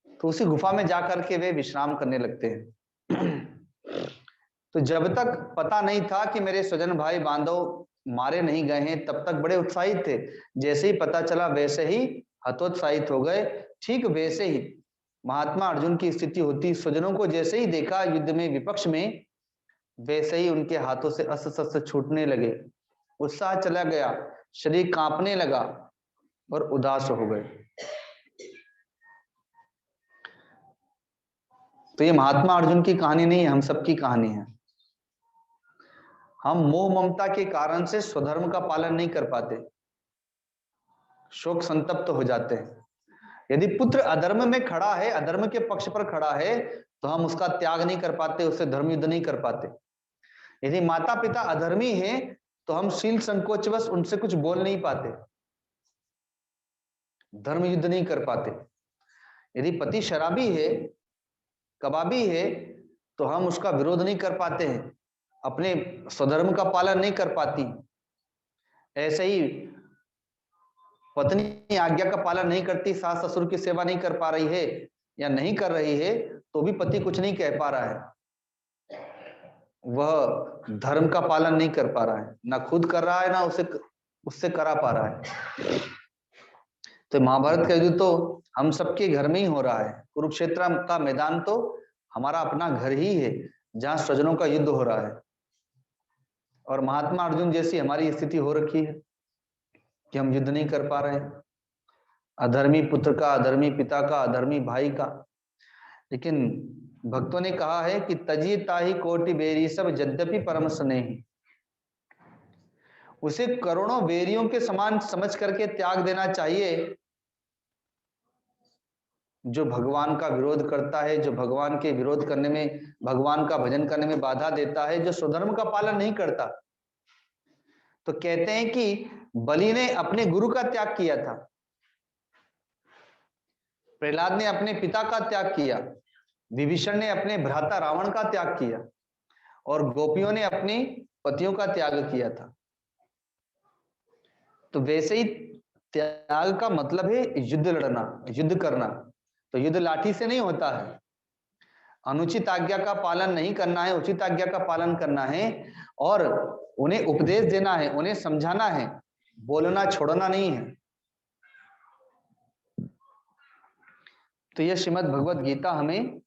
A: तो उसी गुफा में जाकर के वे विश्राम करने लगते हैं। तो जब तक पता नहीं था कि मेरे स्वजन भाई बांधव मारे नहीं गए हैं, तब तक बड़े उत्साहित थे। जैसे ही पता चला वैसे ही हतोत्साहित हो गए। ठीक वैसे ही महात्मा अर्जुन की स्थिति होती, स्वजनों को जैसे ही देखा युद्ध में विपक्ष में, वैसे ही उनके हाथों से अस्त्र शस्त्र छूटने लगे, उत्साह चला गया, शरीर कांपने लगा और उदास हो गए। तो ये महात्मा अर्जुन की कहानी नहीं है, हम सबकी कहानी है। हम मोह ममता के कारण से स्वधर्म का पालन नहीं कर पाते, शोक संतप्त हो जाते हैं। यदि पुत्र अधर्म में खड़ा है, अधर्म के पक्ष पर खड़ा है, तो हम उसका त्याग नहीं कर पाते, उससे धर्म युद्ध नहीं कर पाते। यदि माता पिता अधर्मी हैं, तो हम शील संकोचवश उनसे कुछ बोल नहीं पाते, धर्म युद्ध नहीं कर पाते। यदि पति शराबी है, कबाबी है, तो हम उसका विरोध नहीं कर पाते हैं, अपने स्वधर्म का पालन नहीं कर पाती। ऐसे ही पत्नी आज्ञा का पालन नहीं करती, सास ससुर की सेवा नहीं कर पा रही है या नहीं कर रही है, तो भी पति कुछ नहीं कह पा रहा है, वह धर्म का पालन नहीं कर पा रहा है, ना खुद कर रहा है, ना उससे करा पा रहा है। तो महाभारत का युद्ध तो हम सबके घर में ही हो रहा है। कुरुक्षेत्र का मैदान तो हमारा अपना घर ही है, जहां स्वजनों का युद्ध हो रहा है। और महात्मा अर्जुन जैसी हमारी स्थिति हो रखी है कि हम युद्ध नहीं कर पा रहे हैं, अधर्मी पुत्र का, अधर्मी पिता का, अधर्मी भाई का। लेकिन भक्तों ने कहा है कि तजी ताही कोटि बेरी सब यद्यपि परम स्नेही, उसे करोड़ों बेरियों के समान समझ करके त्याग देना चाहिए, जो भगवान का विरोध करता है, जो भगवान के विरोध करने में, भगवान का भजन करने में बाधा देता है, जो स्वधर्म का पालन नहीं करता। तो कहते हैं कि बलि ने अपने गुरु का त्याग किया था, प्रहलाद ने अपने पिता का त्याग किया, विभीषण ने अपने भ्राता रावण का त्याग किया, और गोपियों ने अपने पतियों का त्याग किया था। तो वैसे ही त्याग का मतलब है युद्ध लड़ना, युद्ध करना। तो युद्ध लाठी से नहीं होता है, अनुचित आज्ञा का पालन नहीं करना है, उचित आज्ञा का पालन करना है, और उन्हें उपदेश देना है, उन्हें समझाना है, बोलना छोड़ना नहीं है। तो यह श्रीमद् भगवत गीता हमें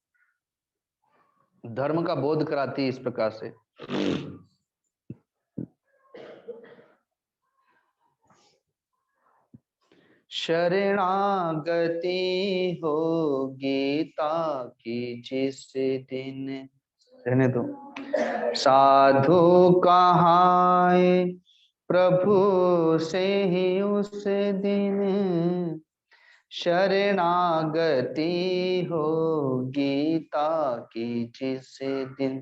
A: धर्म का बोध कराती है इस प्रकार से। शरणागति हो गीता की जिस दिन, रहने दो, साधु कहाए प्रभु से ही उस दिन, शरणागति हो गीता की जिस दिन,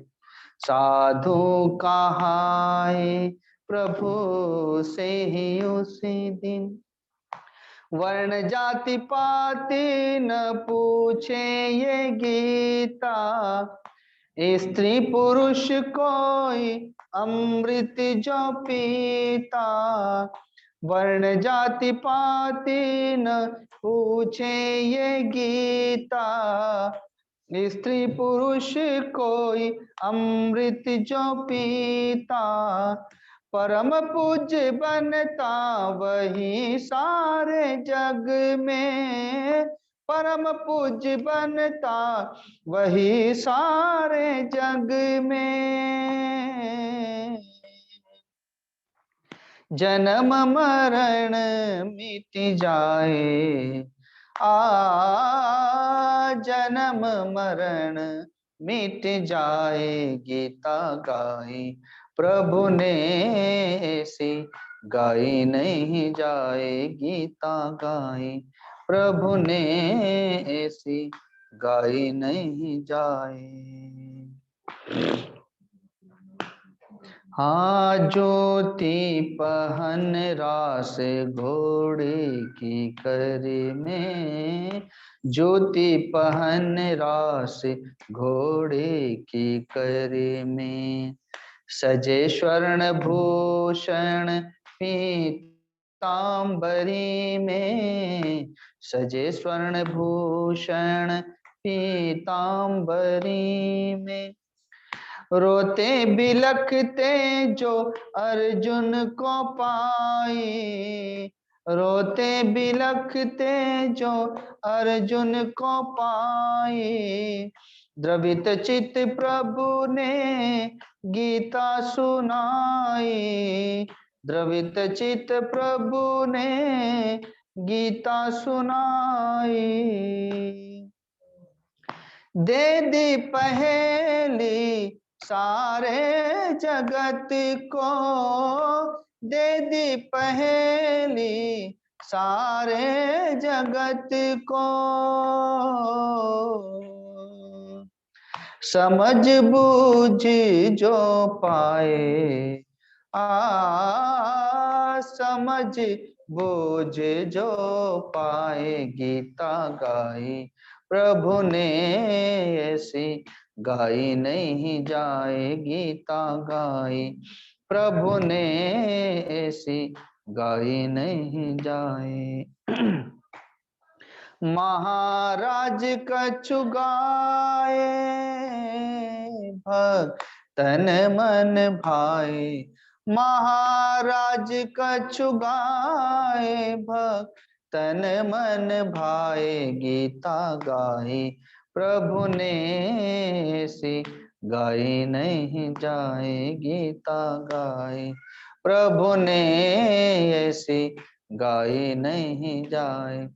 A: साधु कहाए प्रभु से ही उसी दिन, वर्ण जाति पाति न पूछे ये गीता, स्त्री पुरुष कोई अमृत जो पीता, वर्ण जाति पाति न पूछे ये गीता। स्त्री पुरुष कोई अमृत जो पीता, परम पूज्य बनता वही सारे जग में। परम पूज्य बनता वही सारे जग में। जन्म मरण मिट जाए, जन्म मरण मिट जाए, गीता गाए प्रभु ने ऐसी गाई नहीं जाए। गीता गाए प्रभु ने ऐसी गाई नहीं जाए। हाँ ज्योति पहन रास घोड़े की कर में, ज्योति पहन रास घोड़े की कर में। सजे स्वर्ण भूषण पीतांबरी में, सजे स्वर्ण भूषण पीतांबरी में। रोते बिलखते जो अर्जुन को पाए, रोते बिलखते जो अर्जुन को पाए। द्रवित चित्त प्रभु ने गीता सुनाई, द्रवित चित्त प्रभु ने गीता सुनाई। दे दी पहेली सारे जगत को, दे दी पहेली सारे जगत को। समझ बूझ जो पाए, समझ बूझ जो पाए, गीता गाई प्रभु ने ऐसी गाई नहीं जाए। गीता गाई प्रभु ने ऐसी गाई नहीं जाए। महाराज कछु गाए, भक्तन मन भाए। महाराज कछु गाए, भक्तन मन भाए। गीता गाई प्रभु ने ऐसी गाई नहीं जाए। गीता गाई प्रभु ने ऐसी गाई नहीं जाए।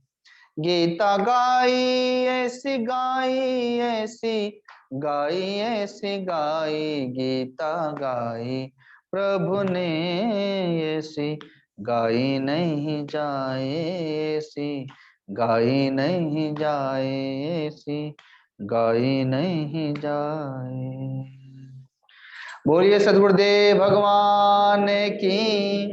A: गीता गाई ऐसी गाई, ऐसी गाई ऐसी गाई। गीता गाई प्रभु ने ऐसी गाई नहीं जाए, ऐसी गाई नहीं जाए, ऐसी गाई नहीं जाए। बोलिए सद्गुरुदेव भगवान की,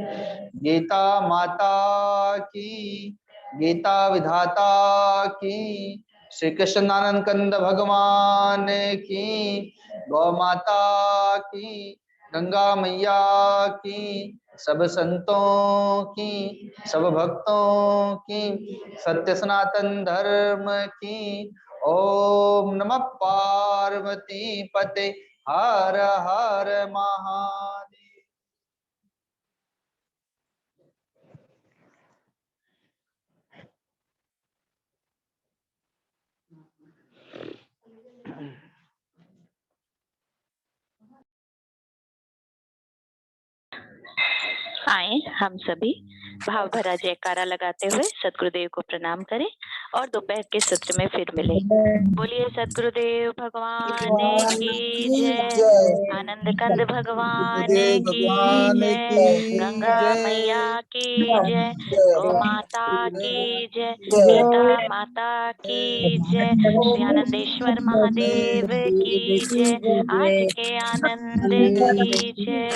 A: गीता माता की, गीता विधाता की, श्री कृष्णानंद कंद भगवान की, गौ माता की, गंगा मैया की, सब संतों की, सब भक्तों की, सत्य सनातन धर्म की। ओम नमः पार्वती पते हर हर महादेव।
B: आए हम सभी भाव भरा जयकारा लगाते हुए सतगुरुदेव को प्रणाम करें और दोपहर के सत्र में फिर मिले। बोलिए सतगुरुदेव भगवान की जय, आनंद कंद भगवान की जय, गंगा मैया की जय, गौ माता की जय, गीता माता की जय, श्री आनंदेश्वर महादेव की जय, आज के आनंद की जय।